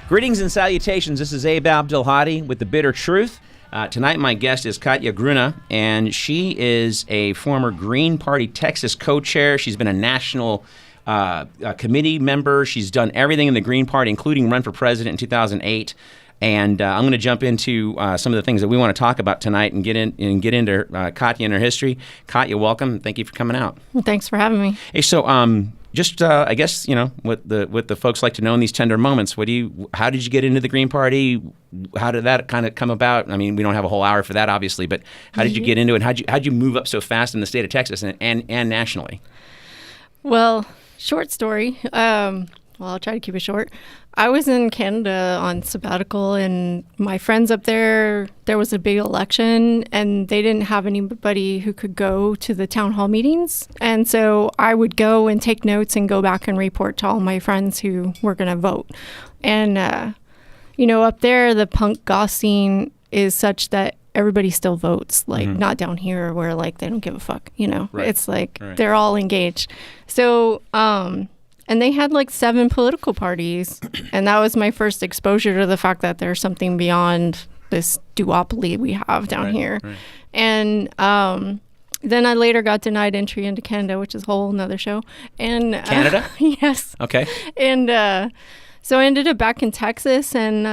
Greetings and salutations. This is Abdelhadi with The Bitter Truth. Tonight my guest is Katija Gruene, and she is a former Green Party Texas co-chair. She's been a national committee member. She's done everything in the Green Party, including run for president in 2008. And I'm going to jump into some of the things that we want to talk about tonight and get into Katija and her history. Katija, welcome. Thank you for coming out. Well, thanks for having me. Hey, so I guess what the folks like to know in these tender moments. How did you get into the Green Party? How did that kind of come about? I mean, we don't have a whole hour for that, obviously, but how did you get into it? How'd you move up so fast in the state of Texas and nationally? Well, short story. I'll try to keep it short. I was in Canada on sabbatical, and my friends up there was a big election, and they didn't have anybody who could go to the town hall meetings. And so I would go and take notes and go back and report to all my friends who were going to vote. And, up there, the punk goth scene is such that everybody still votes, not down here where, they don't give a fuck, Right. It's They're all engaged. So, and they had 7 political parties, and that was my first exposure to the fact that there's something beyond this duopoly we have down here. Right. And then I later got denied entry into Canada, which is a whole nother show. And Canada? Yes. Okay. And so I ended up back in Texas, and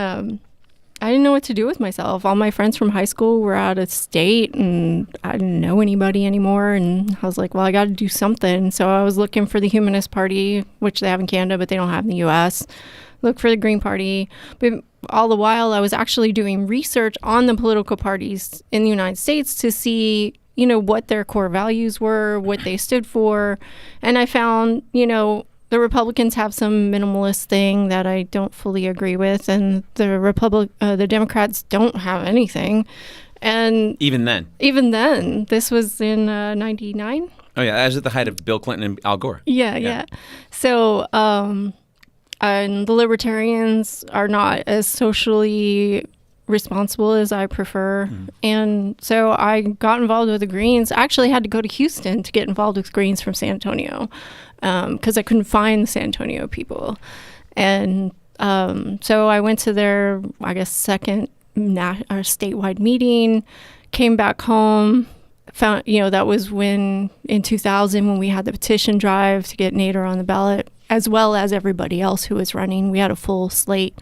I didn't know what to do with myself. All my friends from high school were out of state, and I didn't know anybody anymore. And I was like, well, I got to do something. So I was looking for the Humanist Party, which they have in Canada, but they don't have in the U.S. Look for the Green Party. But all the while, I was actually doing research on the political parties in the United States to see, what their core values were, what they stood for. And I found, the Republicans have some minimalist thing that I don't fully agree with, and the Democrats don't have anything. And even then, this was in 99. Oh yeah, that was at the height of Bill Clinton and Al Gore. Yeah. So, and the Libertarians are not as socially responsible as I prefer. Mm-hmm. And so I got involved with the Greens. I actually had to go to Houston to get involved with Greens from San Antonio because I couldn't find the San Antonio people. And so I went to their, second statewide meeting, came back home, found, that was in 2000 when we had the petition drive to get Nader on the ballot, as well as everybody else who was running. We had a full slate.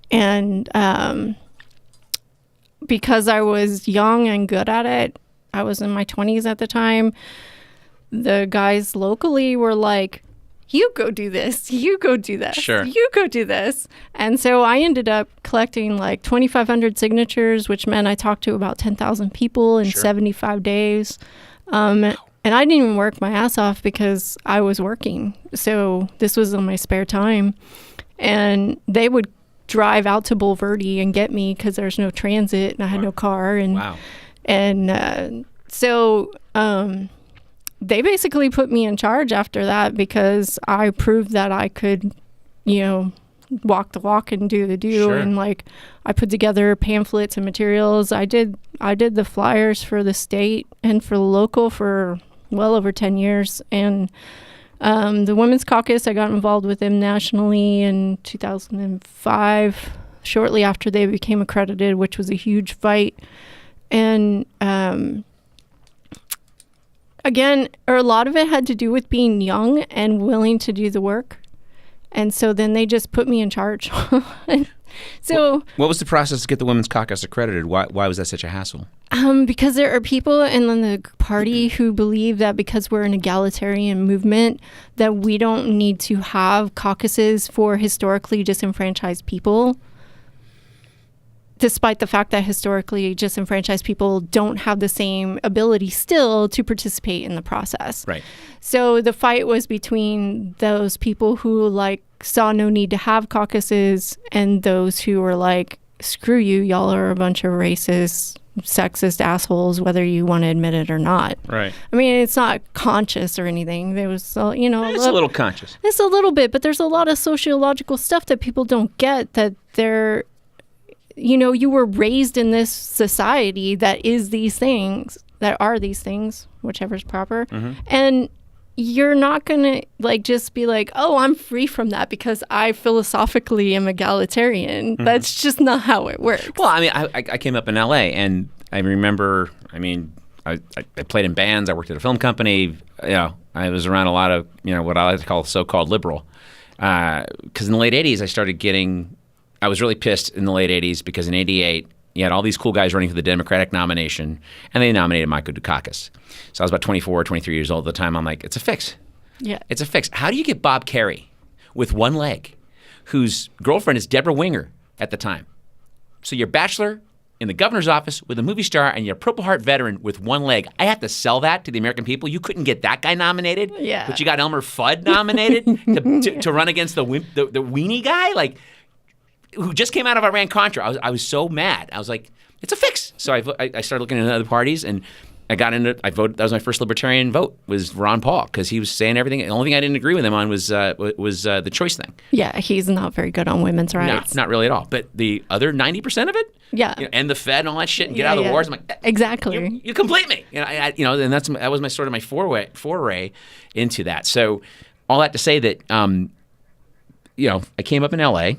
And because I was young and good at it, I was in my 20s at the time, the guys locally were like, you go do this, you go do this, sure, you go do this. And so I ended up collecting 2,500 signatures, which meant I talked to about 10,000 people in 75 days. And I didn't even work my ass off because I was working. So this was in my spare time. And they would drive out to Bulverde and get me because there's no transit and I had no car. And so they basically put me in charge after that because I proved that I could, walk the walk and do the do. Sure. And I put together pamphlets and materials. I did the flyers for the state and for the local for well over 10 years. And the Women's Caucus, I got involved with them nationally in 2005, shortly after they became accredited, which was a huge fight. And again, a lot of it had to do with being young and willing to do the work. And so then they just put me in charge. So, what was the process to get the Women's Caucus accredited? Why was that such a hassle? Because there are people in the party who believe that because we're an egalitarian movement, that we don't need to have caucuses for historically disenfranchised people, despite the fact that historically disenfranchised people don't have the same ability still to participate in the process. Right. So the fight was between those people who saw no need to have caucuses and those who were like, screw you, y'all are a bunch of racist, sexist assholes, whether you want to admit it or not. Right. I mean, it's not conscious or anything. There was, it's a little conscious. It's a little bit, but there's a lot of sociological stuff that people don't get, that they're, you were raised in this society that is these things, that are these things, whichever's proper. Mm-hmm. And you're not going to like just be like, oh, I'm free from that because I philosophically am egalitarian. That's just not how it works. Well, I mean, I came up in L.A. and I remember, I mean, I played in bands. I worked at a film company. You know, I was around a lot of, you know, what I like to call so-called liberal. Because in the late 80s, I was really pissed in the late 80s because in 88, you had all these cool guys running for the Democratic nomination, and they nominated Michael Dukakis. So I was about 24, 23 years old at the time. I'm like, it's a fix. Yeah. It's a fix. How do you get Bob Kerrey with one leg, whose girlfriend is Deborah Winger at the time? So you're a bachelor in the governor's office with a movie star, and you're a Purple Heart veteran with one leg. I have to sell that to the American people. You couldn't get that guy nominated, Yeah. but you got Elmer Fudd nominated to run against the weenie guy, like, who just came out of Iran-Contra. I was so mad. I was like, it's a fix. So I started looking at other parties, and I voted. That was my first libertarian vote, was Ron Paul, because he was saying everything. The only thing I didn't agree with him on was the choice thing. Yeah, he's not very good on women's rights. Not really at all. But the other 90% of it, Yeah. you know, and the Fed and all that shit, and get out of the wars. I'm like, exactly. You complete me. You know, and that was my sort of my foray into that. So all that to say that, you know, I came up in L.A.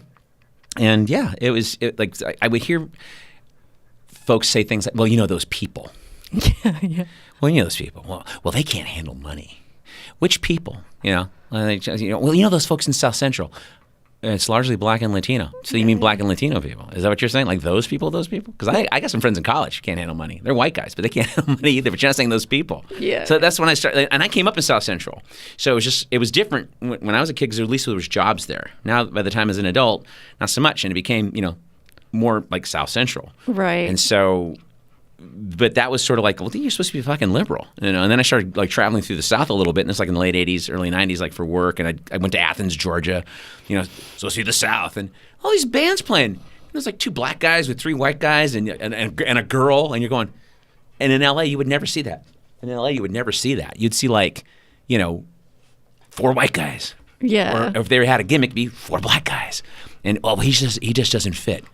and yeah, like I would hear folks say things like, "Well, you know those people." Yeah. Well, you know those people. Well, they can't handle money. Which people? You know, well, you know those folks in South Central. It's largely black and Latino. So you mean black and Latino people? Is that what you're saying? Like those people? Because I got some friends in college who can't handle money. They're white guys, but they can't handle money either. But you're not saying those people. Yeah. So that's when I started. And I came up in South Central. So it was different when I was a kid, because at least there was jobs there. Now, by the time as an adult, not so much. And it became, you know, more like South Central. Right. And so, but that was sort of like, well, you're supposed to be fucking liberal, you know. And then I started like traveling through the South a little bit, and it's like in the late '80s, early '90s, like for work. And I went to Athens, Georgia, you know, so see the South, and all these bands playing. There's like 2 black guys with 3 white guys, and a girl, and you're going. And in LA, you would never see that. You'd see like, you know, 4 white guys. Yeah. Or if they had a gimmick, it'd be 4 black guys, and he just doesn't fit.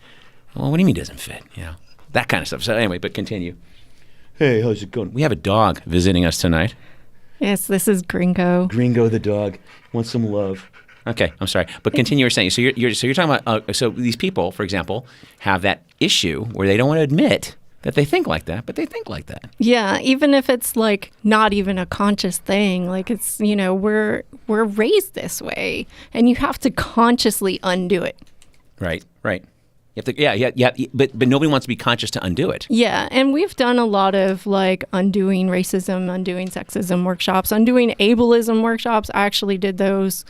Well, what do you mean doesn't fit? You know. That kind of stuff. So anyway, but continue. Hey, how's it going? We have a dog visiting us tonight. Yes, this is Gringo. Gringo the dog wants some love. Okay, I'm sorry, but continue. You're saying so. You're talking about so these people, for example, have that issue where they don't want to admit that they think like that, but they think like that. Yeah, even if it's like not even a conscious thing, like it's, you know, we're raised this way, and you have to consciously undo it. Right. You have to, yeah, but nobody wants to be conscious to undo it. Yeah, and we've done a lot of like undoing racism, undoing sexism workshops, undoing ableism workshops. I actually did those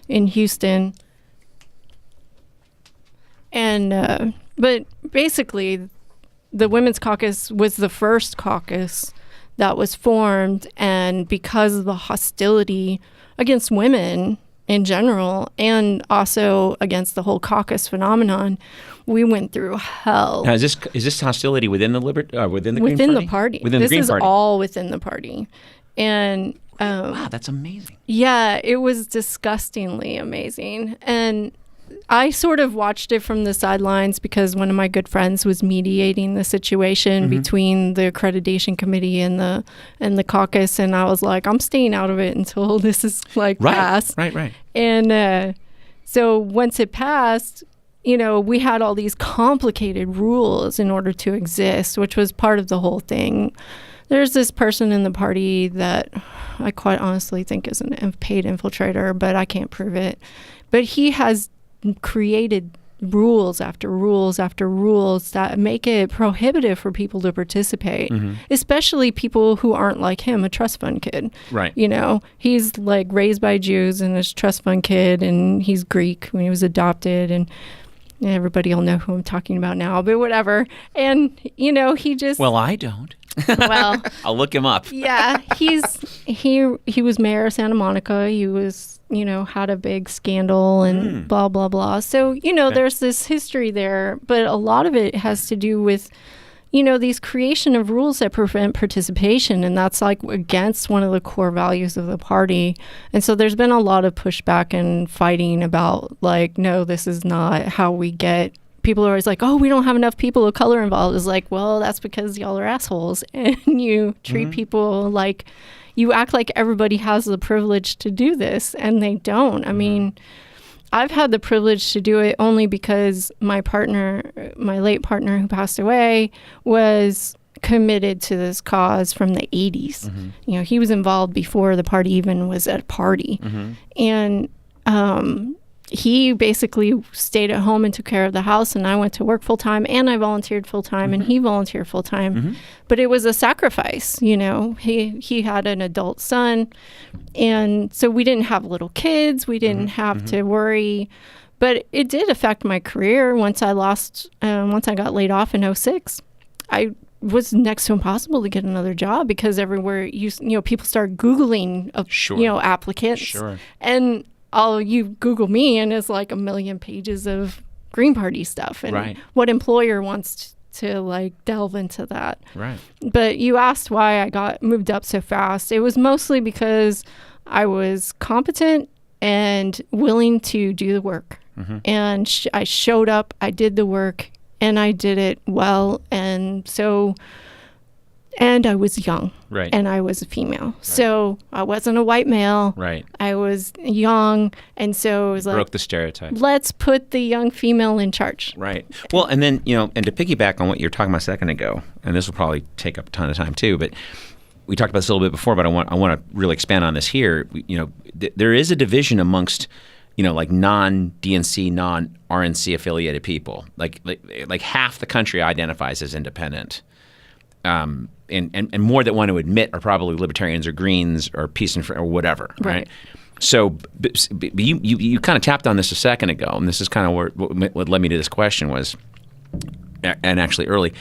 in Houston. And but basically, the Women's Caucus was the first caucus that was formed, and because of the hostility against women in general, and also against the whole caucus phenomenon, we went through hell. Now, is this hostility within the Green Party? Within the party. Within the Green Party. This is all within the party, and wow, that's amazing. Yeah, it was disgustingly amazing, and I sort of watched it from the sidelines because one of my good friends was mediating the situation between the accreditation committee and the caucus, and I was like, I'm staying out of it until this is like passed. Right. And so once it passed, you know, we had all these complicated rules in order to exist, which was part of the whole thing. There's this person in the party that I quite honestly think is a paid infiltrator, but I can't prove it. But he has created rules after rules after rules that make it prohibitive for people to participate, especially people who aren't like him, a trust fund kid. Right. You know, he's like raised by Jews and is a trust fund kid, and he's Greek when he was adopted, and everybody will know who I'm talking about now, but whatever. And, you know, he just... Well, I don't. Well... I'll look him up. Yeah, he was mayor of Santa Monica. He was, you know, had a big scandal and blah, blah, blah. So, you know, there's this history there, but a lot of it has to do with, you know, these creation of rules that prevent participation, and that's like against one of the core values of the party. And so there's been a lot of pushback and fighting about like, no, this is not how we get people are always like, oh, we don't have enough people of color involved. It's like, well, that's because y'all are assholes and you treat people like, you act like everybody has the privilege to do this, and they don't. I mean, I've had the privilege to do it only because my late partner who passed away, was committed to this cause from the 80s. You know, he was involved before the party even was a party. And he basically stayed at home and took care of the house, and I went to work full time, and I volunteered full time, and he volunteered full time. But it was a sacrifice, you know. He had an adult son, and so we didn't have little kids. We didn't have to worry. But it did affect my career once I got laid off in 2006. I was next to impossible to get another job because everywhere you know, people start Googling you know, applicants. And you Google me and it's like a million pages of Green Party stuff, and what employer wants to like delve into that. But you asked why I got moved up so fast. It was mostly because I was competent and willing to do the work. And I showed up, I did the work, and I did it well. And I was young, and I was a female. So I wasn't a white male. I was young, and so it was like, broke the stereotype. Let's put the young female in charge. Well, and then, you know, and to piggyback on what you were talking about a second ago, and this will probably take up a ton of time too, but we talked about this a little bit before, but I want to really expand on this here. You know, there is a division amongst, you know, like non-DNC, non-RNC affiliated people. Like half the country identifies as independent. And more that want to admit are probably libertarians or Greens or peace and or whatever, right? So you kind of tapped on this a second ago, and this is kind of what led me to this question was, and actually early,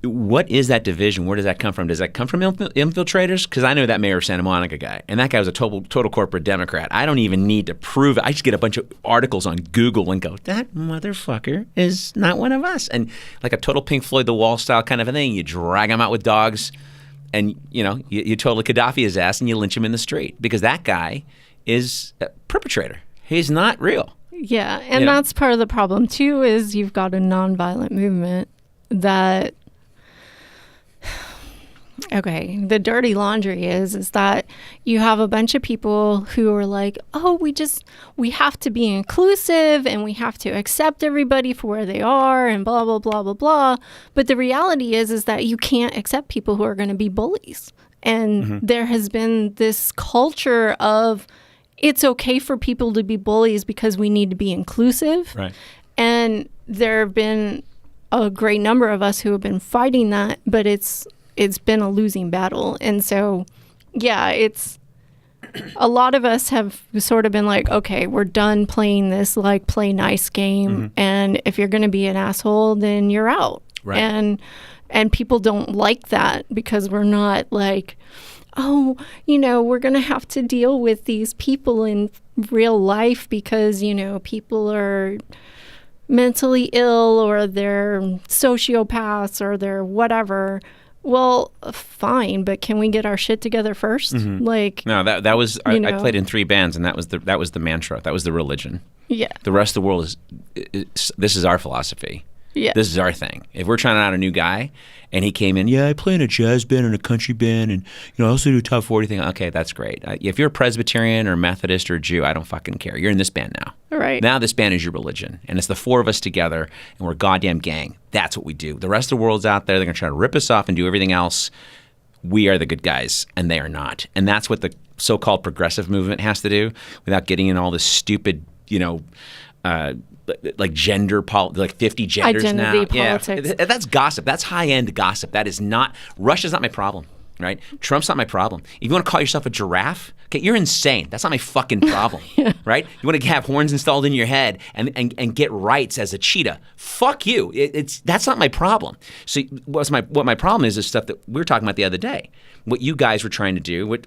what is that division? Where does that come from? Does that come from infiltrators? Because I know that mayor of Santa Monica guy, and that guy was a total corporate Democrat. I don't even need to prove it. I just get a bunch of articles on Google and go, that motherfucker is not one of us. And like a total Pink Floyd The Wall style kind of a thing, you drag him out with dogs, and you know you totally Gaddafi his ass, and you lynch him in the street because that guy is a perpetrator. He's not real. Yeah, and that's part of the problem too. Is you've got a nonviolent movement that. Okay, the dirty laundry is that you have a bunch of people who are like, oh, we have to be inclusive and we have to accept everybody for where they are and blah, blah, blah, blah, blah. But the reality is that you can't accept people who are going to be bullies. And there has been this culture of it's okay for people to be bullies because we need to be inclusive. And there have been a great number of us who have been fighting that, but it's been a losing battle. And so, yeah, it's a lot of us have sort of been like, okay, we're done playing this like play nice game. And if you're going to be an asshole, then you're out. And people don't like that because we're not like, oh, you know, we're going to have to deal with these people in real life because, you know, people are mentally ill or they're sociopaths or they're whatever. Well, fine, but can we get our shit together first? Like, no, that was I played in 3 bands, and that was the mantra. That was the religion. Yeah. The rest of the world is this is our philosophy. Yeah. This is our thing. If we're trying out a new guy, and he came in, I play in a jazz band and a country band, and I also do a top 40 thing. Okay, that's great. If you're a Presbyterian or Methodist or Jew, I don't fucking care. You're in this band now. Right. Now this band is your religion, and it's the 4 of us together, and we're a goddamn gang. That's what we do. The rest of the world's out there. They're gonna try to rip us off and do everything else. We are the good guys, and they are not. And that's what the so-called progressive movement has to do, without getting in all this stupid, like gender, like 50 genders identity now. politics. Yeah, that's gossip. That's high-end gossip. That is not. Russia's not my problem, right? Trump's not my problem. If you want to call yourself a giraffe, okay, you're insane. That's not my fucking problem, right? You want to have horns installed in your head and get rights as a cheetah? Fuck you. That's not my problem. So what my problem is stuff that we were talking about the other day. What you guys were trying to do, what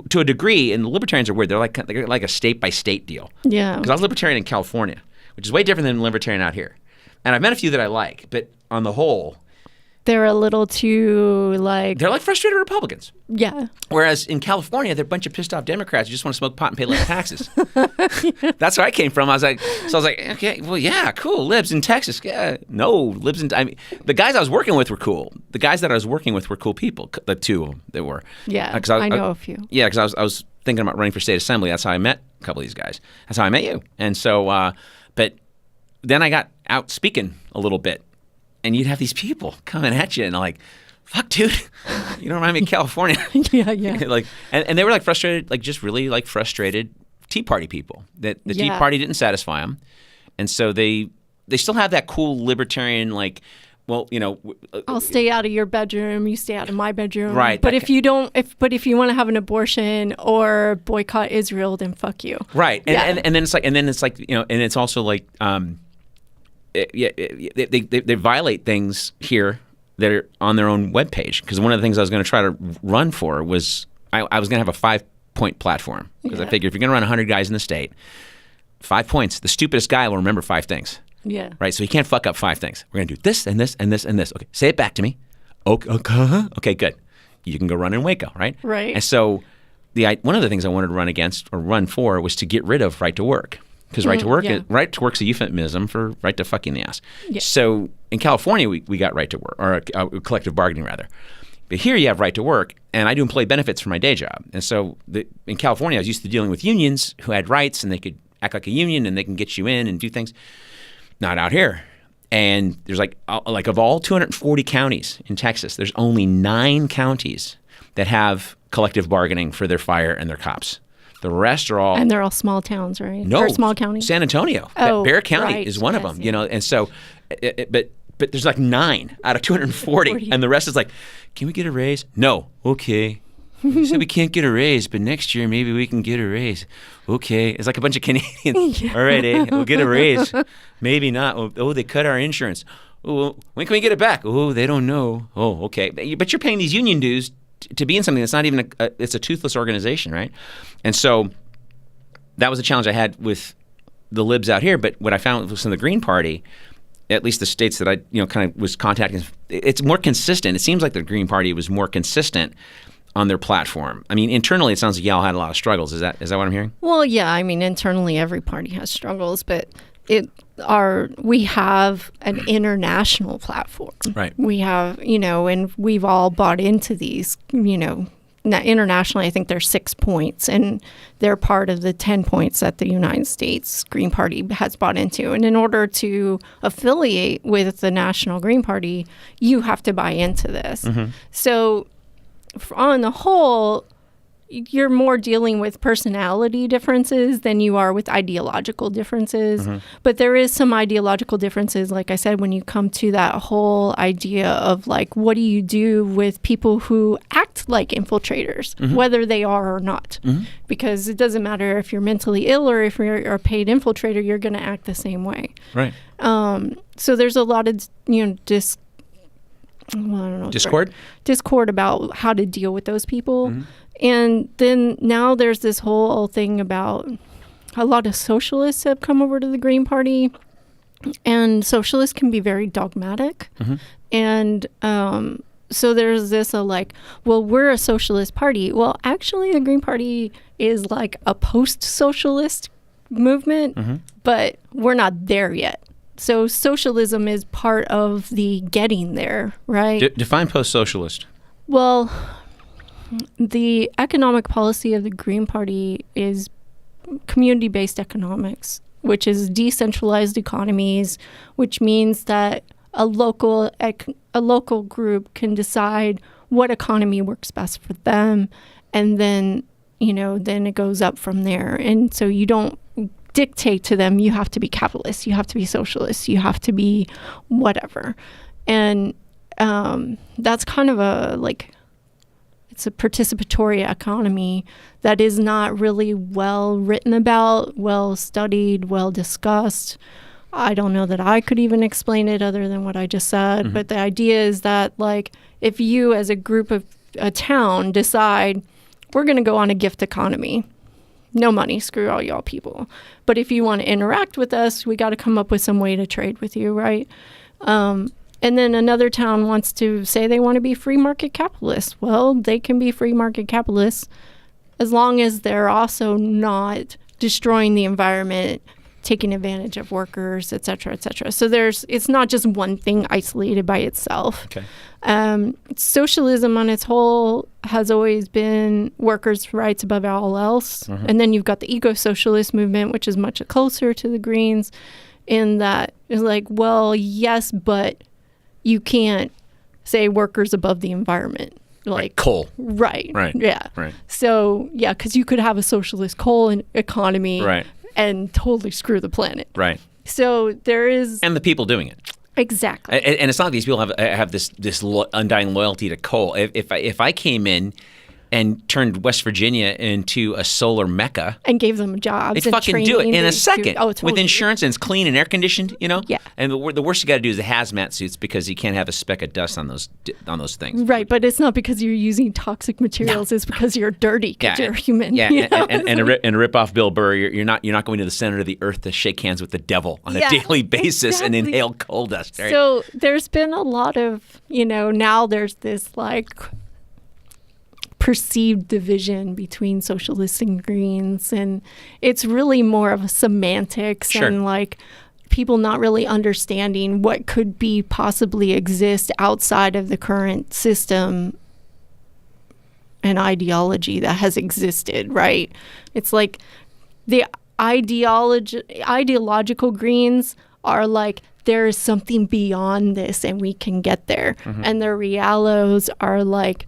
to a degree, and the libertarians are weird. They're like a state by state deal. Yeah. Because I was libertarian in California, which is way different than libertarian out here. And I've met a few that I like, but on the whole, they're a little too like They're like frustrated Republicans. yeah. Whereas in California, they're a bunch of pissed off Democrats who just want to smoke pot and pay less taxes. That's where I came from. I was like, okay, well, yeah, cool. Libs in Texas. Yeah, no, libs in. I mean, the guys I was working with were cool. The guys that I was working with were cool people. The two of them, they were. Yeah, I know a few. Yeah, because I was thinking about running for state assembly. That's how I met a couple of these guys. That's how I met you. And so, but then I got out speaking a little bit. And you'd have these people coming at you, and I'm like, "Fuck, dude, you don't remind me of California." Yeah. Like, and they were like frustrated, like just really like frustrated Tea Party people. That the Tea Party didn't satisfy them, and so they still have that cool libertarian like, well, you know, I'll stay out of your bedroom, you stay out of my bedroom. Right. But if you want to have an abortion or boycott Israel, then fuck you. Right. And then it's like you know, and it's also like. They violate things here that are on their own webpage. Because one of the things I was going to try to run for was I was going to have a 5-point platform. Because I figure if you're going to run 100 guys in the state, 5 points, the stupidest guy will remember 5 things. Yeah. Right? So he can't fuck up 5 things. We're going to do this and this and this and this. Okay, say it back to me. Okay, good. You can go run in Waco, right? Right. And so one of the things I wanted to run against or run for was to get rid of right to work. Because right to work's a euphemism for right to fuck you in the ass. Yeah. So in California, we got right to work, or collective bargaining rather. But here you have right to work, and I do employee benefits for my day job. And so in California, I was used to dealing with unions who had rights, and they could act like a union, and they can get you in and do things. Not out here. And there's like of all 240 counties in Texas, there's only 9 counties that have collective bargaining for their fire and their cops. The rest are all... And they're all small towns, right? No. Or small counties? San Antonio. Oh, Bear County is one of them, you know. And so, but there's like 9 out of 240. And the rest is like, can we get a raise? No. Okay. You said we can't get a raise, but next year maybe we can get a raise. Okay. It's like a bunch of Canadians. Yeah. All right, we'll get a raise. Maybe not. Oh, they cut our insurance. Oh, when can we get it back? Oh, they don't know. Oh, okay. But you're paying these union dues to be in something that's not even it's a toothless organization, right? And so that was a challenge I had with the libs out here. But what I found was in the Green Party, at least the states that I kind of was contacting, it's more consistent. It seems like the Green Party was more consistent on their platform. I mean, internally, it sounds like y'all had a lot of struggles. Is that what I'm hearing? Well, yeah. I mean, internally, every party has struggles, but we have an international platform. Right. We have, and we've all bought into these, internationally, I think there's 6 points, and they're part of the 10 points that the United States Green Party has bought into. And in order to affiliate with the National Green Party, you have to buy into this. Mm-hmm. So on the whole, you're more dealing with personality differences than you are with ideological differences. Mm-hmm. But there is some ideological differences, like I said, when you come to that whole idea of like, what do you do with people who act like infiltrators, mm-hmm. whether they are or not? Mm-hmm. Because it doesn't matter if you're mentally ill or if you're a paid infiltrator, you're going to act the same way. Right. So there's a lot of, discord about how to deal with those people. Mm-hmm. And then now there's this whole thing about a lot of socialists have come over to the Green Party, and socialists can be very dogmatic. Mm-hmm. And so there's this we're a socialist party. Well, actually, the Green Party is like a post-socialist movement, mm-hmm. but we're not there yet. So socialism is part of the getting there, right? Define post-socialist. Well, the economic policy of the Green Party is community-based economics, which is decentralized economies, which means that a local group can decide what economy works best for them, and then it goes up from there. And so you don't dictate to them, you have to be capitalist, you have to be socialist, you have to be whatever. And that's kind of it's a participatory economy that is not really well written about, well studied, well discussed. I don't know that I could even explain it other than what I just said. Mm-hmm. But the idea is that if you as a group of a town decide we're going to go on a gift economy, no money, screw all y'all people. But if you want to interact with us, we got to come up with some way to trade with you, right? And then another town wants to say they want to be free market capitalists. Well, they can be free market capitalists as long as they're also not destroying the environment, taking advantage of workers, et cetera, et cetera. So it's not just one thing isolated by itself. Okay. Socialism on its whole has always been workers' rights above all else. Mm-hmm. And then you've got the eco-socialist movement, which is much closer to the Greens, in that it's like, well, yes, but you can't say workers above the environment. Like coal. Right. Yeah. Right. So, yeah, because you could have a socialist coal economy Right. and totally screw the planet. Right. So there is... And the people doing it. Exactly. And it's not like these people have this undying loyalty to coal. If I came in and turned West Virginia into a solar mecca and gave them jobs, they'd and fucking do it in a second. Totally. With insurance, and it's clean and air conditioned, you know? Yeah. And the worst you got to do is the hazmat suits, because you can't have a speck of dust on those things. Right, but it's not because you're using toxic materials. No. It's because you're dirty, because you're human. Yeah, you know? and rip off Bill Burr, you're not going to the center of the earth to shake hands with the devil on a daily basis and inhale coal dust. Right? So there's been a lot of, now there's this like perceived division between socialists and Greens, and it's really more of a semantics and like people not really understanding what could be possibly exist outside of the current system and ideology that has existed, right? It's like the ideological Greens are like, there is something beyond this and we can get there. Mm-hmm. And the Realos are like,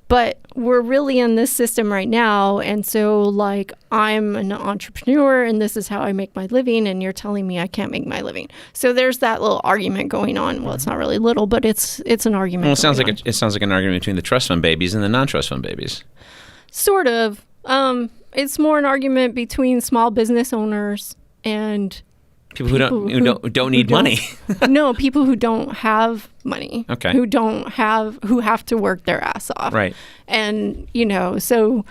but we're really in this system right now, and so like I'm an entrepreneur and this is how I make my living, and you're telling me I can't make my living. So there's that little argument going on. Well, it's not really little, but it's an argument. Well, it sounds like an argument between the trust fund babies and the non-trust fund babies. Sort of. It's more an argument between small business owners and people who don't need money. No, people who don't have money. Okay. Who have to work their ass off. Right. And so,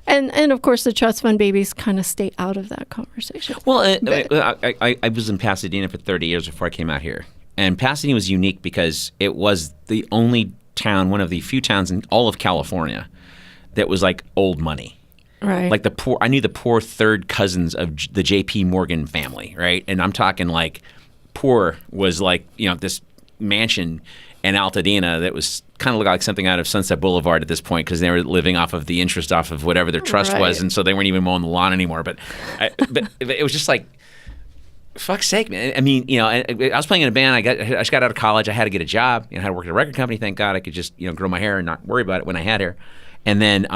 and of course the trust fund babies kind of stay out of that conversation. Well, I was in Pasadena for 30 years before I came out here, and Pasadena was unique because it was the only town, one of the few towns in all of California, that was like old money. Right. Like I knew the poor third cousins of the J.P. Morgan family, right? And I'm talking like poor was like, this mansion in Altadena that was kind of looked like something out of Sunset Boulevard at this point, because they were living off of the interest off of whatever their trust was, and so they weren't even mowing the lawn anymore. But it was just like, fuck's sake, man. I mean, I was playing in a band. I just got out of college. I had to get a job. I had to work at a record company. Thank God I could just grow my hair and not worry about it when I had hair. And then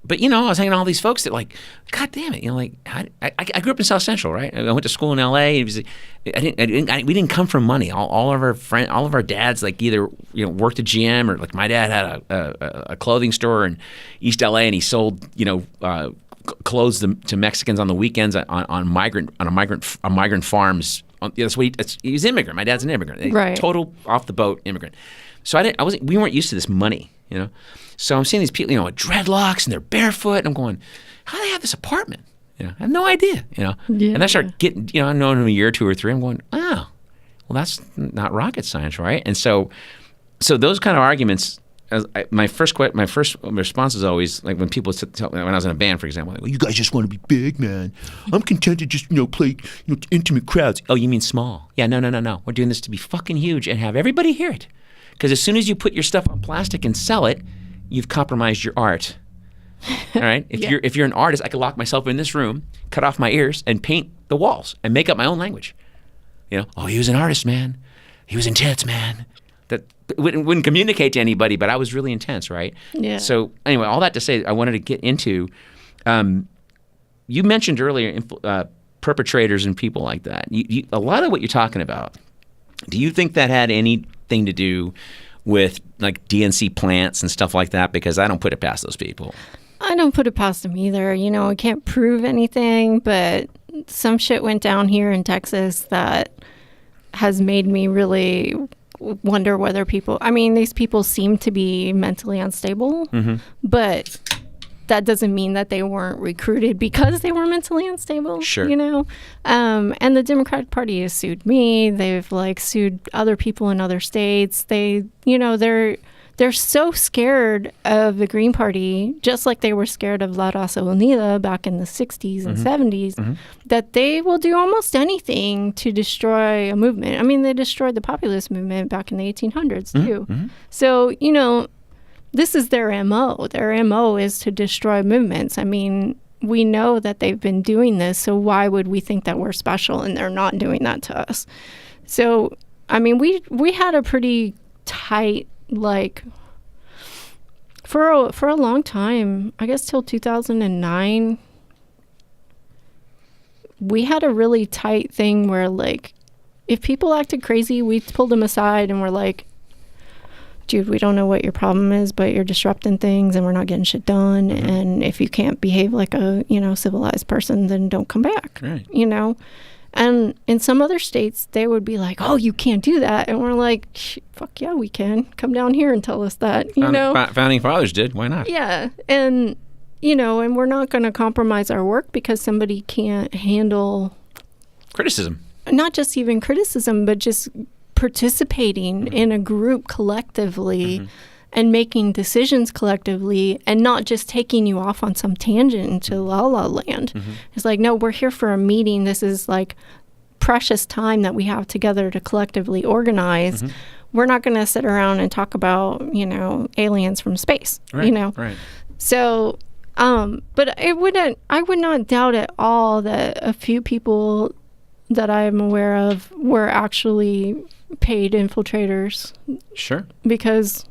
but I was hanging out with all these folks that like, God damn it, like I grew up in South Central, right? I went to school in L.A. We didn't come from money. All of our dads like either worked at GM, or like my dad had a clothing store in East L.A. and he sold clothes to Mexicans on the weekends on migrant farms. That's what he was an immigrant. My dad's an immigrant, right? Total off the boat immigrant. So we weren't used to this money, So I'm seeing these people, with dreadlocks and they're barefoot, and I'm going, how do they have this apartment? I have no idea, Yeah. And I start getting, I know in a year, 2 or 3, I'm going, oh, well, that's not rocket science, right? And so those kind of arguments, my first response is always like when people tell me, when I was in a band, for example, like, well, you guys just want to be big, man. I'm content to just play intimate crowds. Oh, you mean small? Yeah, no. We're doing this to be fucking huge and have everybody hear it. Because as soon as you put your stuff on plastic and sell it, you've compromised your art. All right? If you're an artist, I could lock myself in this room, cut off my ears, and paint the walls and make up my own language. Oh, he was an artist, man. He was intense, man. That wouldn't communicate to anybody, but I was really intense, right? Yeah. So anyway, all that to say, I wanted to get into. You mentioned earlier perpetrators and people like that. A lot of what you're talking about. Do you think that had anything to do with like DNC plants and stuff like that? Because I don't put it past those people. I don't put it past them either. I can't prove anything, but some shit went down here in Texas that has made me really wonder whether these people seem to be mentally unstable, but that doesn't mean that they weren't recruited because they were mentally unstable. Sure. You know, and the Democratic Party has sued me. They've like sued other people in other states. They, you know, they're so scared of the Green Party, just like they were scared of La Raza Unida back in the 60s and 70s, that they will do almost anything to destroy a movement. I mean, they destroyed the populist movement back in the 1800s, too. So, you know, this is their MO. Their MO is to destroy movements. I mean, we know that they've been doing this, so why would we think that we're special and they're not doing that to us? So, I mean, we had a pretty tight, like, for a long time, I guess till 2009, we had a really tight thing where, like, if people acted crazy, we pulled them aside and we're like, dude, we don't know what your problem is, but you're disrupting things and we're not getting shit done. And if you can't behave like a, you know, civilized person, then don't come back, right. You know? And in some other states, they would be like, oh, you can't do that. And we're like, fuck yeah, we can. Come down here and tell us that, you know? Founding fathers did. Why not? Yeah. And, you know, and we're not going to compromise our work because somebody can't handle criticism. Not just even criticism, but just participating in a group collectively and making decisions collectively and not just taking you off on some tangent into la la land. It's like, no, we're here for a meeting. This is like precious time that we have together to collectively organize. We're not going to sit around and talk about, you know, aliens from space, right, you know? Right. So, but I would not doubt at all that a few people that I'm aware of were actually paid infiltrators. Sure. Because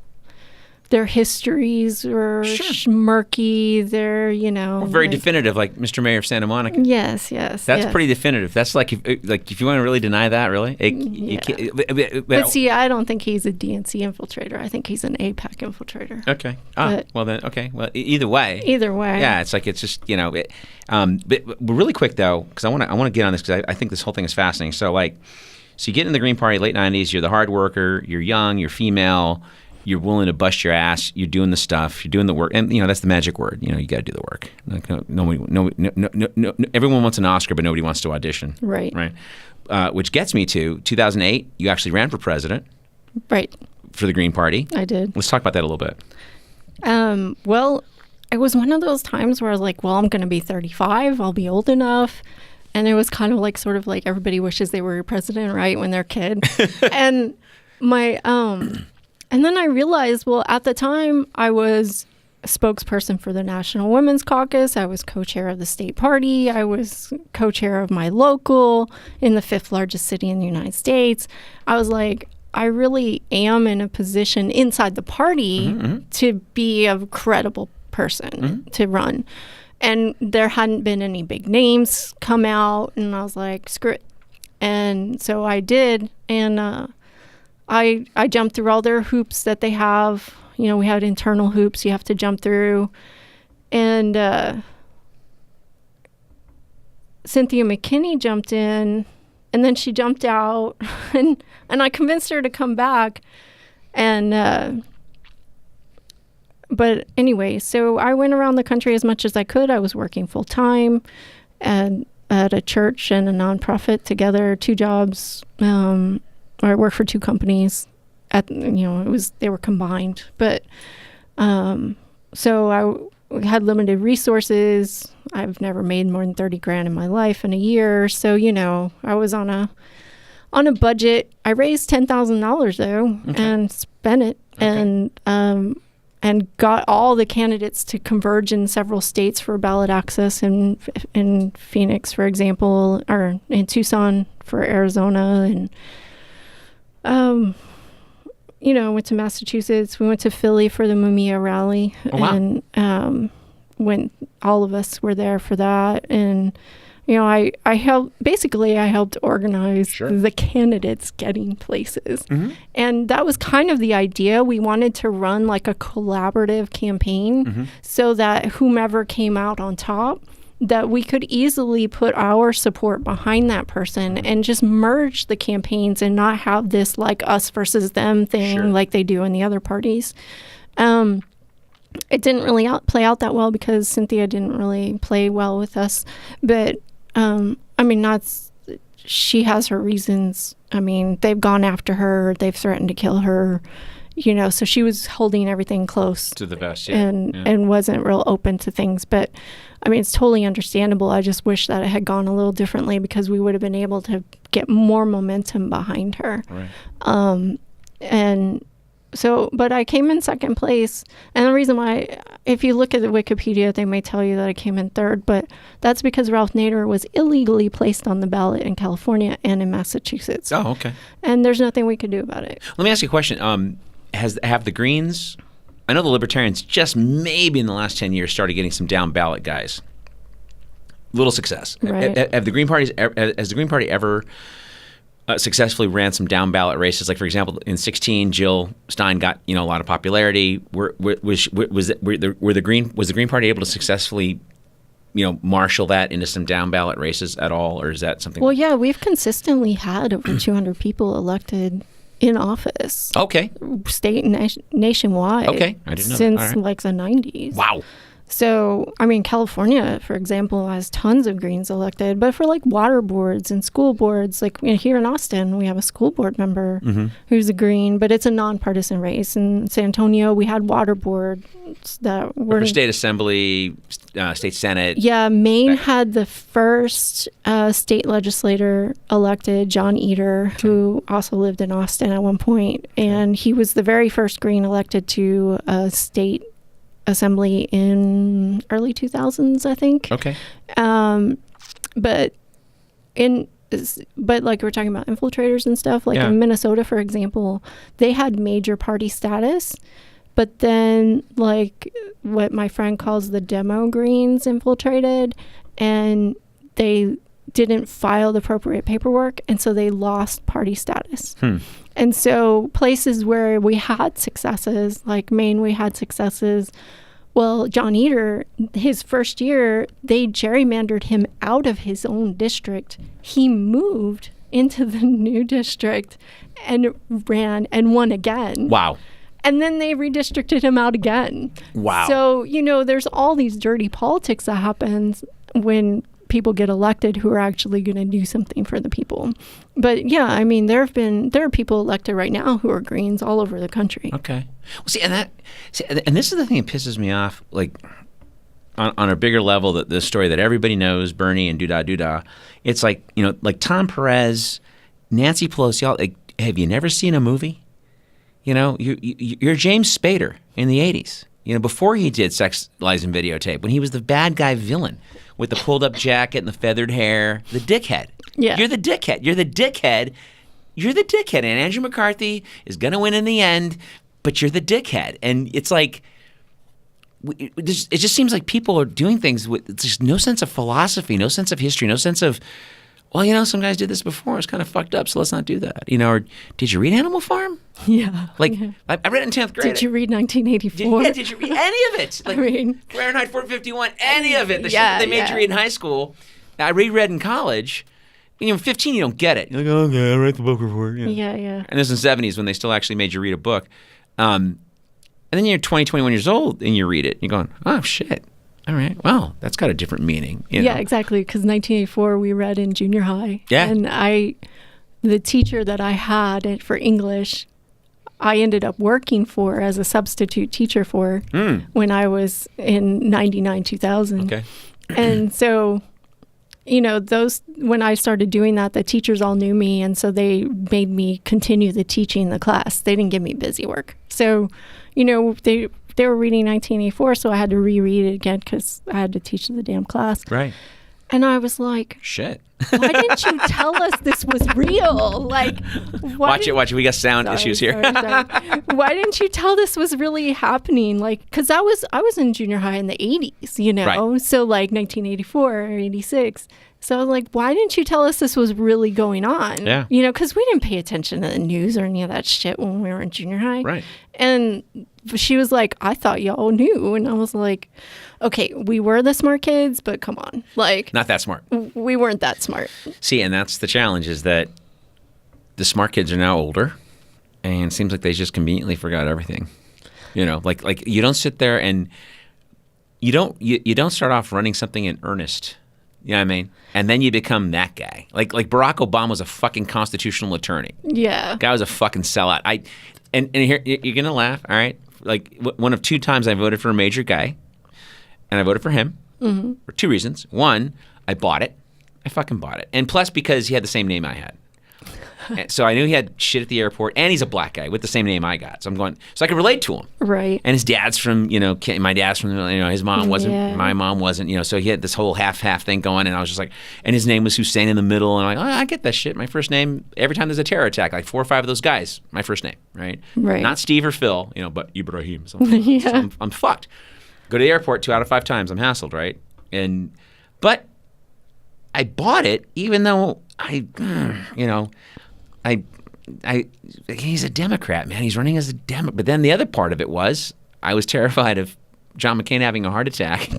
their histories were murky. They're, you know, or very definitive, like Mr. Mayor of Santa Monica. Yes. That's pretty definitive. That's like if you want to really deny that, really, you can't. But see, I don't think he's a DNC infiltrator. I think he's an APAC infiltrator. Okay. Well, either way. Yeah, it's like it's just, you know. But really quick though, because I want to get on this because I think this whole thing is fascinating. So you get in the Green Party late 90s. You're the hard worker. You're young. You're female. You're willing to bust your ass. You're doing the stuff. You're doing the work, and you know that's the magic word. You know, you got to do the work. Like, no, everyone wants an Oscar, but nobody wants to audition. Right. Which gets me to 2008. You actually ran for president. Right. For the Green Party. I did. Let's talk about that a little bit. Well, it was one of those times where I was like, well, I'm going to be 35. I'll be old enough. And it was kind of like sort of like everybody wishes they were president, right, when they're a kid. And my and then I realized, well, at the time I was a spokesperson for the National Women's Caucus. I was co-chair of the state party. I was co-chair of my local in the 5th largest city in the United States. I was like, I really am in a position inside the party to be a credible person to run. And there hadn't been any big names come out. And I was like, screw it. And so I did. And I jumped through all their hoops that they have. You know, we had internal hoops you have to jump through. And Cynthia McKinney jumped in, and then she jumped out. and I convinced her to come back. And but anyway, so I went around the country as much as I could. I was working full time at a church and a nonprofit together, 2 jobs. I worked for 2 companies. They were combined. But so I had limited resources. I've never made more than $30,000 in my life in a year. So, you know, I was on a budget. I raised $10,000 though, and spent it, and got all the candidates to converge in several states for ballot access in Phoenix, for example, or in Tucson for Arizona, and you know, went to Massachusetts. We went to Philly for the Mumia rally, and all of us were there for that. And you know, I helped organize the candidates getting places. And that was kind of the idea. We wanted to run like a collaborative campaign so that whomever came out on top, that we could easily put our support behind that person and just merge the campaigns and not have this like us versus them thing like they do in the other parties. it didn't really play out that well because Cynthia didn't really play well with us. But I mean, she has her reasons. I mean, they've gone after her, they've threatened to kill her, you know, so she was holding everything close To the vest, and wasn't real open to things. But I mean, it's totally understandable. I just wish that it had gone a little differently because we would have been able to get more momentum behind her. Right. And so, but I came in second place. And the reason why, if you look at the Wikipedia, they may tell you that I came in third, but that's because Ralph Nader was illegally placed on the ballot in California and in Massachusetts. Oh, okay. And there's nothing we could do about it. Let me ask you a question. Have the Greens, I know the Libertarians just maybe in the last 10 years started getting some down ballot guys. Little success. Right. Has the Green Party ever successfully ran some down ballot races? Like, for example, in 2016, Jill Stein got a lot of popularity. Was the Green Party able to successfully marshal that into some down ballot races at all, or is that something? Well, yeah, we've consistently had over 200 people elected in office. Okay. State and nationwide. Okay, I didn't know since that. All right. like the 90s. Wow. So, I mean, California, for example, has tons of Greens elected, but for like water boards and school boards, like here in Austin, we have a school board member who's a Green, but it's a nonpartisan race. In San Antonio, we had water boards that were... For state assembly, state senate. Yeah, Maine had the first state legislator elected, John Eder, who also lived in Austin at one point, and he was the very first Green elected to a state assembly in early 2000s, I think. Okay. But like we're talking about infiltrators and stuff, like in Minnesota, for example, they had major party status, but then like what my friend calls the demo Greens infiltrated, and they didn't file the appropriate paperwork, and so they lost party status. And so places where we had successes, like Maine, we had successes. Well, John Eder, his first year, they gerrymandered him out of his own district. He moved into the new district and ran and won again. Wow. And then they redistricted him out again. Wow. So, there's all these dirty politics that happens when people get elected who are actually going to do something for the people. But yeah, I mean, there are people elected right now who are Greens all over the country. Okay. Well, and this is the thing that pisses me off. Like on a bigger level, that the story that everybody knows, Bernie and doodah. It's like like Tom Perez, Nancy Pelosi. Like, have you never seen a movie? You're James Spader in the '80s. Before he did Sex, Lies, and Videotape, when he was the bad guy villain with the pulled-up jacket and the feathered hair, the dickhead. Yeah. You're the dickhead. You're the dickhead. And Andrew McCarthy is going to win in the end, but you're the dickhead. And it's like, it just seems like people are doing things with just no sense of philosophy, no sense of history, no sense of, well, some guys did this before. It's kind of fucked up, so let's not do that. Or did you read Animal Farm? Yeah. Like, I read it in 10th grade. Did you read 1984? Did you read any of it? Like, Fahrenheit 451, any of it. The shit that they made you read in high school. I reread in college. 15, you don't get it. You're like, oh, okay, I write the book report. Yeah. And this is in the 70s when they still actually made you read a book. And then you're 20, 21 years old and you read it. You're going, oh, shit. All right. Well, that's got a different meaning. Yeah, exactly. Because 1984 we read in junior high. Yeah. And the teacher that I had for English, I ended up working for as a substitute teacher for when I was in 99, 2000. Okay. And so, when I started doing that, the teachers all knew me. And so they made me continue the teaching the class. They didn't give me busy work. So, they were reading 1984, so I had to reread it again because I had to teach the damn class. Right. And I was like, shit. Why didn't you tell us this was real? Like, watch it. We got sound issues here. Sorry. Why didn't you tell this was really happening? Like, because I was in junior high in the 80s, Right. So like 1984 or 86. So I was like, why didn't you tell us this was really going on? Yeah. Because we didn't pay attention to the news or any of that shit when we were in junior high. Right. And she was like, I thought y'all knew. And I was like, okay, we were the smart kids, but come on. Like, not that smart. We weren't that smart. See, and that's the challenge, is that the smart kids are now older, and it seems like they just conveniently forgot everything. You know, like you don't sit there and you don't start off running something in earnest. You know what I mean? And then you become that guy. Like Barack Obama was a fucking constitutional attorney. Yeah. Guy was a fucking sellout. And here you're gonna laugh. All right, like one of two times I voted for a major guy, and I voted for him for two reasons. One, I bought it. I fucking bought it, and plus because he had the same name I had. So I knew he had shit at the airport, and he's a black guy with the same name I got. So I'm going, so I could relate to him. Right. And his dad's from, my dad's from, his mom wasn't, Yeah. my mom wasn't, so he had this whole half thing going, and I was just like, and his name was Hussein in the middle, and I'm like, oh, I get that shit. My first name, every time there's a terror attack, like 4 or 5 of those guys, my first name, right? Right. Not Steve or Phil, but Ibrahim. So, Yeah. so I'm fucked. Go to the airport 2 out of 5 times, I'm hassled, right? But I bought it, even though he's a Democrat, man. He's running as a Democrat. But then the other part of it was I was terrified of John McCain having a heart attack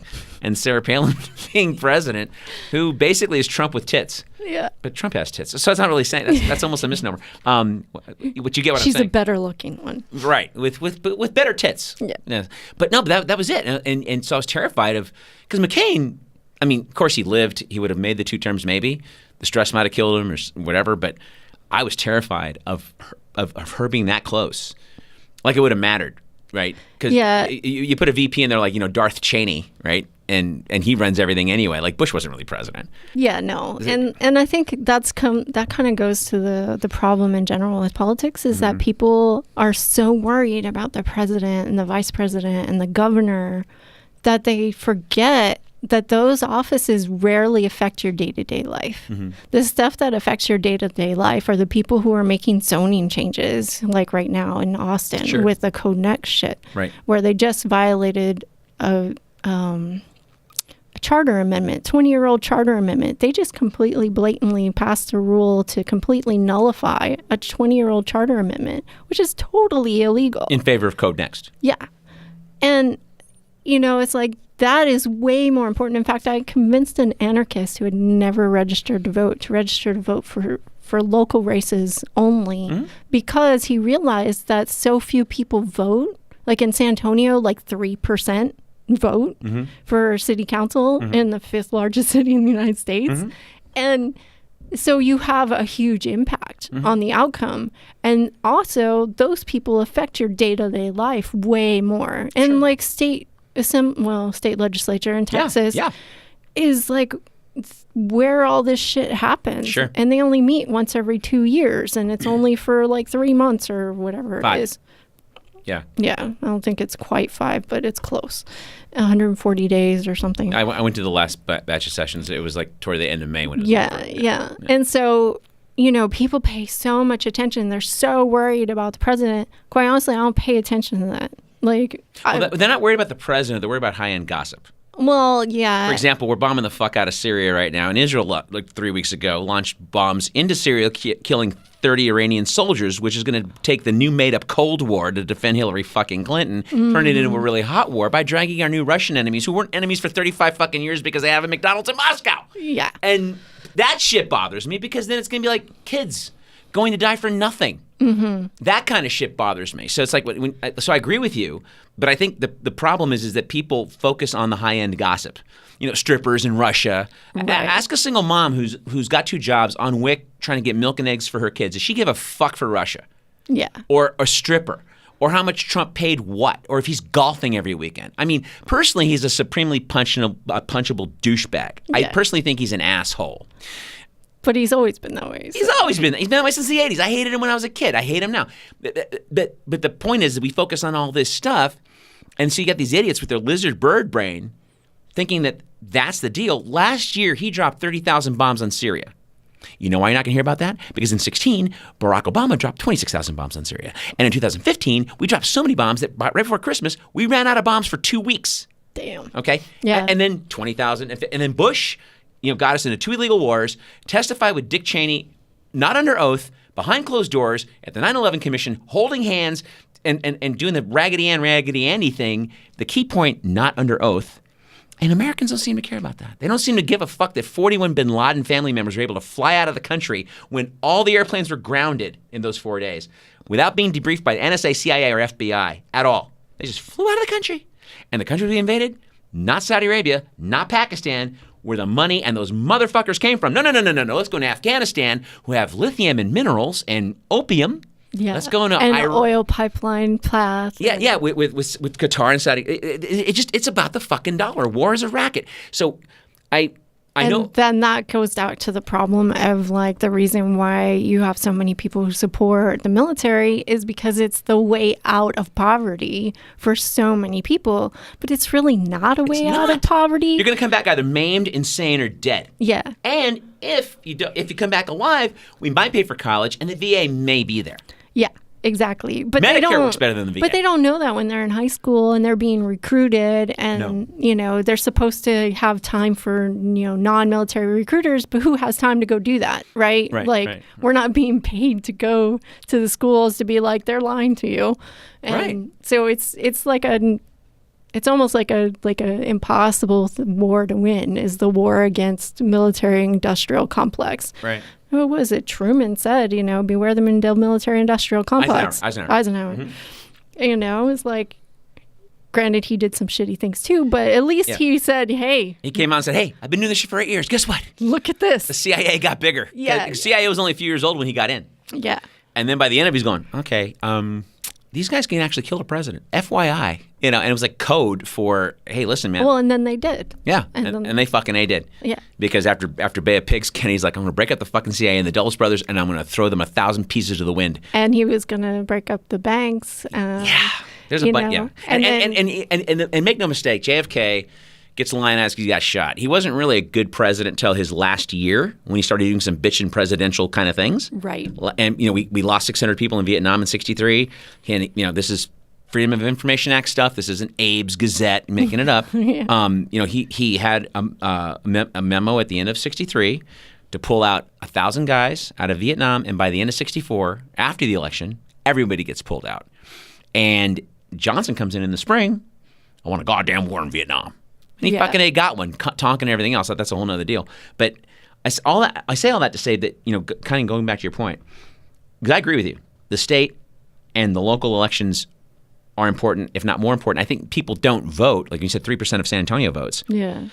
and Sarah Palin being president, who basically is Trump with tits. Yeah. But Trump has tits. So it's not really saying that's almost a misnomer. What you get what She's I'm saying. a better looking one. Right. With better tits. Yeah. But no, that was it. And so I was terrified of, because McCain, of course he lived. He would have made the 2 terms maybe. The stress might have killed him or whatever, but I was terrified of her being that close. Like it would have mattered, right? Because you put a VP in there like, Darth Cheney, right? And he runs everything anyway. Like Bush wasn't really president. Yeah, no. And I think that kind of goes to the problem in general with politics is that people are so worried about the president and the vice president and the governor that they forget that those offices rarely affect your day-to-day life. The stuff that affects your day-to-day life are the people who are making zoning changes, like right now in Austin with the Code Next shit, right, where they just violated a charter amendment, 20-year-old charter amendment. They just completely blatantly passed a rule to completely nullify a 20-year-old charter amendment, which is totally illegal. In favor of Code Next. Yeah. And, it's like, that is way more important. In fact, I convinced an anarchist who had never registered to vote for local races only because he realized that so few people vote. Like in San Antonio, like 3% vote for city council in the 5th largest city in the United States. And so you have a huge impact on the outcome. And also, those people affect your day-to-day life way more. And like state legislature in Texas is like where all this shit happens. Sure. And they only meet once every 2 years, and it's only for like 3 months or whatever 5. it is. Yeah. Yeah. I don't think it's quite 5, but it's close. 140 days or something. I went to the last batch of sessions. It was like toward the end of May when it was over. Yeah. And so, people pay so much attention. They're so worried about the president. Quite honestly, I don't pay attention to that. Like, they're not worried about the president. They're worried about high-end gossip. Well, yeah. For example, we're bombing the fuck out of Syria right now. And Israel, like 3 weeks ago, launched bombs into Syria, killing 30 Iranian soldiers, which is going to take the new made-up Cold War to defend Hillary fucking Clinton, turn it into a really hot war by dragging our new Russian enemies, who weren't enemies for 35 fucking years because they have a McDonald's in Moscow. Yeah. And that shit bothers me because then it's going to be like kids going to die for nothing. That kind of shit bothers me. So it's like, so I agree with you, but I think the problem is that people focus on the high-end gossip. Strippers in Russia. Right. Ask a single mom who's got 2 jobs on WIC trying to get milk and eggs for her kids. Does she give a fuck for Russia? Yeah. Or a stripper? Or how much Trump paid what? Or if he's golfing every weekend? Personally, he's a supremely punchable douchebag. Yeah. I personally think he's an asshole. But he's always been that way. So. He's always been that. He's been that way since the 80s. I hated him when I was a kid. I hate him now. But the point is that we focus on all this stuff, and so you got these idiots with their lizard bird brain thinking that that's the deal. Last year, he dropped 30,000 bombs on Syria. You know why you're not going to hear about that? Because in 2016, Barack Obama dropped 26,000 bombs on Syria. And in 2015, we dropped so many bombs that right before Christmas, we ran out of bombs for 2 weeks. Damn. Okay? Yeah. And then 20,000. And then Bush, got us into 2 illegal wars, testified with Dick Cheney, not under oath, behind closed doors, at the 9/11 Commission, holding hands and doing the Raggedy Andy thing. The key point, not under oath. And Americans don't seem to care about that. They don't seem to give a fuck that 41 bin Laden family members were able to fly out of the country when all the airplanes were grounded in those 4 days without being debriefed by the NSA, CIA, or FBI at all. They just flew out of the country. And the country we invaded, not Saudi Arabia, not Pakistan, where the money and those motherfuckers came from. No. Let's go to Afghanistan, who have lithium and minerals and opium. Yeah. Let's go into and oil pipeline path. Yeah, with Qatar and Saudi. It's about the fucking dollar. War is a racket. So I know. And then that goes down to the problem of like the reason why you have so many people who support the military is because it's the way out of poverty for so many people. But it's really not a way out of poverty. You're going to come back either maimed, insane, or dead. Yeah. And if you come back alive, we might pay for college, and the VA may be there. Yeah. Exactly. But Medicare works better than the VA. But they don't know that when they're in high school and they're being recruited and, they're supposed to have time for, non-military recruiters, but who has time to go do that, right? We're not being paid to go to the schools to be like, they're lying to you. And so it's like it's almost like a impossible war to win is the war against military industrial complex. Right. What was it? Truman said, beware the military industrial complex. Eisenhower. Mm-hmm. It's like, granted, he did some shitty things too, but at least he said, hey. He came out and said, hey, I've been doing this shit for 8 years. Guess what? Look at this. The CIA got bigger. Yeah. The CIA was only a few years old when he got in. Yeah. And then by the end of it, he's going, okay, these guys can actually kill the president. FYI. And it was like code for, hey, listen, man. Well, and then they did. Yeah. And they fucking did. Yeah. Because after Bay of Pigs, Kennedy's like, I'm going to break up the fucking CIA and the Dulles brothers, and I'm going to throw them 1,000 pieces to the wind. And he was going to break up the banks. Yeah. There's a but, yeah. And make no mistake, JFK gets lionized because he got shot. He wasn't really a good president until his last year when he started doing some bitchin' presidential kind of things. Right. And, we lost 600 people in Vietnam in 1963. And, this is Freedom of Information Act stuff. This isn't Abe's Gazette making it up. Yeah. He had a memo at the end of 1963 to pull out 1,000 guys out of Vietnam. And by the end of 1964, after the election, everybody gets pulled out. And Johnson comes in the spring. I want a goddamn war in Vietnam. And he fucking got one, Tonkin and everything else. That's a whole nother deal. But I say all that to say that, kind of going back to your point, because I agree with you. The state and the local elections are important, if not more important. I think people don't vote, like you said, 3% of San Antonio votes. Yeah.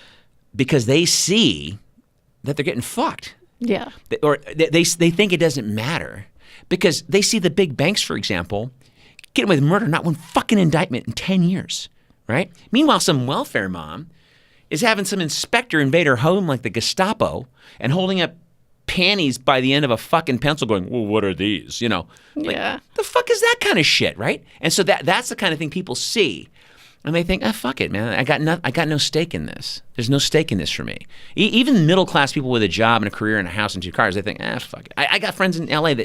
Because they see that they're getting fucked. Yeah. Or they think it doesn't matter. Because they see the big banks, for example, get away with murder, not one fucking indictment in 10 years. Right? Meanwhile, some welfare mom is having some inspector invade her home like the Gestapo and holding up panties by the end of a fucking pencil going, well, what are these? The fuck is that kind of shit, right? And so that's the kind of thing people see. And they think, fuck it, man. I got no stake in this. There's no stake in this for me. Even middle-class people with a job and a career and a house and 2 cars, they think, fuck it. I got friends in L.A.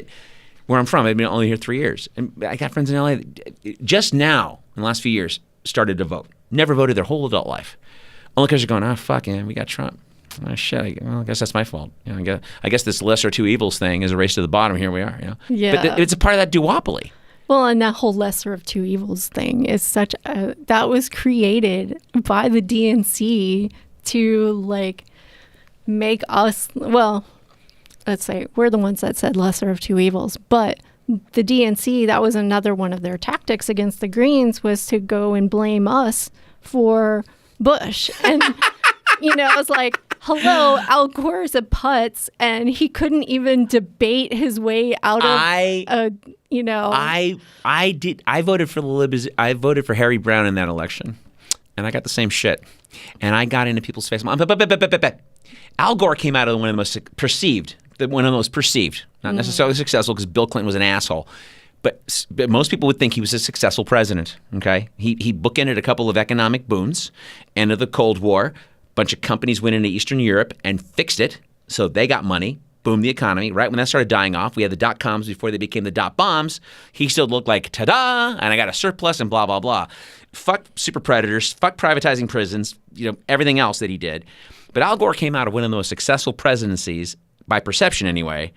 where I'm from, I've been only here 3 years. And I got friends in L.A. that just now, in the last few years, started to vote. Never voted their whole adult life. Only because you're going, fuck, we got Trump. Shit, I guess that's my fault. I guess this lesser two evils thing is a race to the bottom. Here we are. Yeah. But it's a part of that duopoly. Well, and that whole lesser of two evils thing is that was created by the DNC to make us, let's say we're the ones that said lesser of two evils, but the DNC, that was another one of their tactics against the Greens, was to go and blame us for Bush. And, I was like, hello, Al Gore's a putz, and he couldn't even debate his way out of, I voted for the Libs. I voted for Harry Brown in that election, and I got the same shit. And I got into people's face. Al Gore came out of one of the most perceived, not necessarily successful, because Bill Clinton was an asshole. But most people would think he was a successful president. Okay, he bookended a couple of economic booms, end of the Cold War. Bunch of companies went into Eastern Europe and fixed it, so they got money. Boom, the economy. Right when that started dying off, we had the dot-coms before they became the dot-bombs. He still looked like, ta-da, and I got a surplus and blah, blah, blah. Fuck super predators, fuck privatizing prisons, everything else that he did. But Al Gore came out of one of the most successful presidencies, by perception anyway,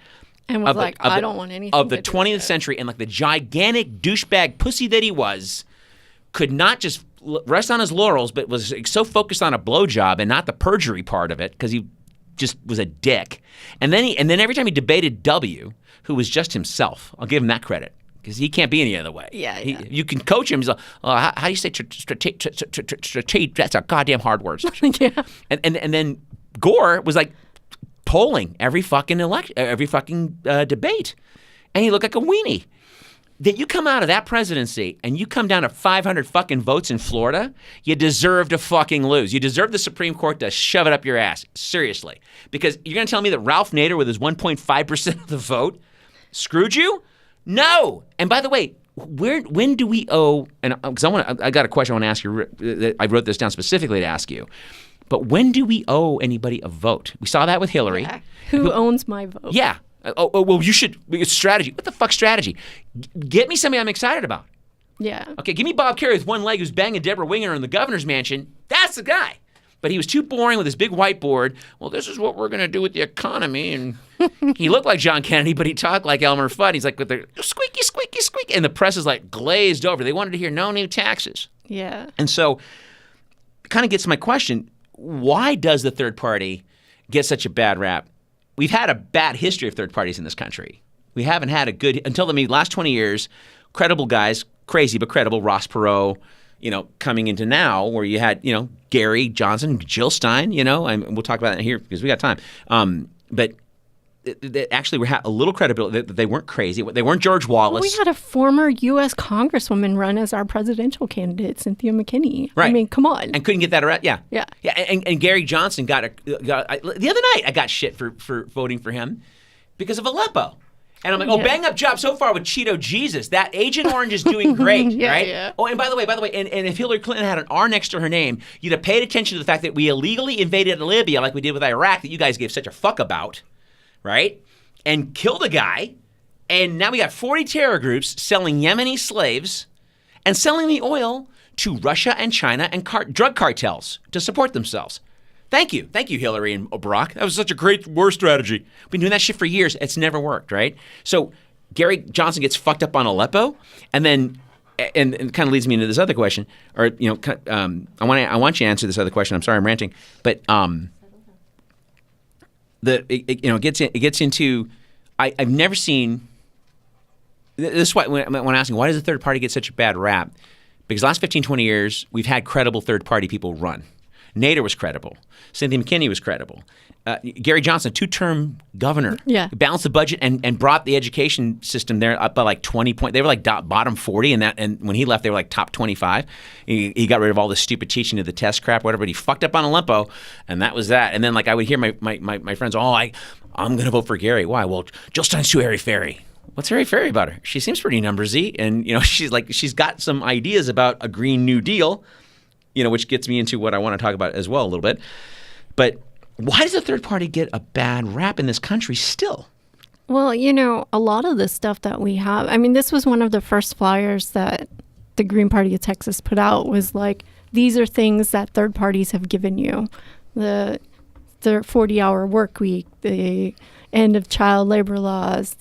and was I don't want anything of the 20th century, and the gigantic douchebag pussy that he was, could not just rest on his laurels, but was so focused on a blowjob and not the perjury part of it, because he just was a dick. And then every time he debated W, who was just himself, I'll give him that credit. because he can't be any other way. Yeah. You can coach him. He's like, how do you say strategic? That's a goddamn hard word. Yeah. And then Gore was like polling every fucking debate, and he looked like a weenie. That you come out of that presidency and you come down to 500 fucking votes in Florida, you deserve to fucking lose. You deserve the Supreme Court to shove it up your ass. Seriously. Because you're going to tell me that Ralph Nader with his 1.5% of the vote screwed you? No. And by the way, when do we owe, and because I got a question I want to ask you. I wrote this down specifically to ask you. But when do we owe anybody a vote? We saw that with Hillary. Yeah. Who owns my vote? Yeah. Well, you should. It's strategy. What the fuck strategy? Get me somebody I'm excited about. Yeah. Okay, give me Bob Kerrey with one leg who's banging Deborah Winger in the governor's mansion. That's the guy. But he was too boring with his big whiteboard. Well, this is what we're going to do with the economy. And he looked like John Kennedy, but he talked like Elmer Fudd. He's like with the squeaky, squeaky, squeaky. And the press is like glazed over. They wanted to hear no new taxes. Yeah. And so it kind of gets to my question. Why does the third party get such a bad rap? We've had a bad history of third parties in this country. We haven't had a good, until the last 20 years, credible guys, crazy but credible, Ross Perot, coming into now where you had, Gary Johnson, Jill Stein, and we'll talk about that here because we got time. But they actually were a little credibility that they weren't crazy. They weren't George Wallace. Well, we had a former U.S. Congresswoman run as our presidential candidate, Cynthia McKinney. Right. I mean, come on. And couldn't get that around. Yeah. Yeah. Yeah. And Gary Johnson the other night I got shit for voting for him because of Aleppo. And I'm like, bang up job so far with Cheeto Jesus. That Agent Orange is doing great, right? Yeah. Oh, and by the way, and if Hillary Clinton had an R next to her name, you'd have paid attention to the fact that we illegally invaded Libya like we did with Iraq that you guys gave such a fuck about, right? And killed a guy, and now we got 40 terror groups selling Yemeni slaves and selling the oil to Russia and China and drug cartels to support themselves. Thank you, Hillary and Barack. That was such a great war strategy. We've been doing that shit for years. It's never worked, right? So Gary Johnson gets fucked up on Aleppo, and then and it kind of leads me into this other question, or I want you to answer this other question. I'm sorry, I'm ranting, but it gets into. I've never seen. This is why when asking why does the third party get such a bad rap, because the last 15, 20 years we've had credible third party people run. Nader was credible. Cynthia McKinney was credible. Gary Johnson, 2-term governor, balanced the budget and brought the education system there up by like 20 points. They were like bottom 40, and when he left, they were like top 25. He got rid of all the stupid teaching of the test crap, whatever. But he fucked up on Aleppo, and that was that. And then like I would hear my friends, I'm going to vote for Gary. Why? Well, Jill Stein's too airy-fairy. What's airy-fairy about her? She seems pretty numbersy, and she's got some ideas about a Green New Deal. Which gets me into what I want to talk about as well a little bit. But why does the third party get a bad rap in this country still? Well, a lot of the stuff that we have, I mean, this was one of the first flyers that the Green Party of Texas put out was like, these are things that third parties have given you. The 40-hour work week, the end of child labor laws,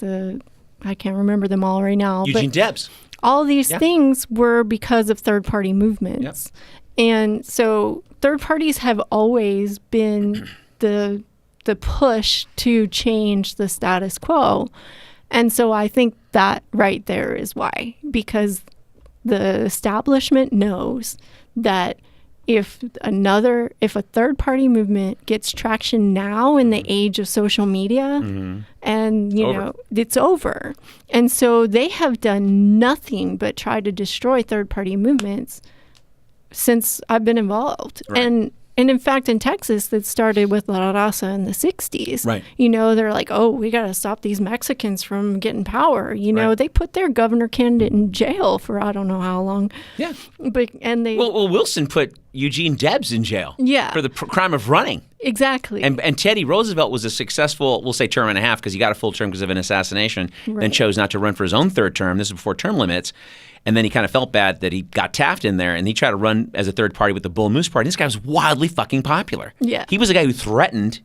I can't remember them all right now. Eugene Debs. All these things were because of third party movements. Yep. And so third parties have always been the push to change the status quo. And so I think that right there is why. Because the establishment knows that if a third party movement gets traction now in the age of social media, and it's over. And so they have done nothing but try to destroy third party movements since I've been involved. Right. And in fact, in Texas, that started with La Raza in the 60s. Right. They're like, we got to stop these Mexicans from getting power. They put their governor candidate in jail for I don't know how long. Yeah. Well, Wilson put Eugene Debs in jail. Yeah. For the crime of running. Exactly. And Teddy Roosevelt was a successful, we'll say term and a half, because he got a full term because of an assassination, then chose not to run for his own third term. This is before term limits. And then he kind of felt bad that he got Taft in there, and he tried to run as a third party with the Bull Moose Party. This guy was wildly fucking popular. Yeah. He was a guy who threatened,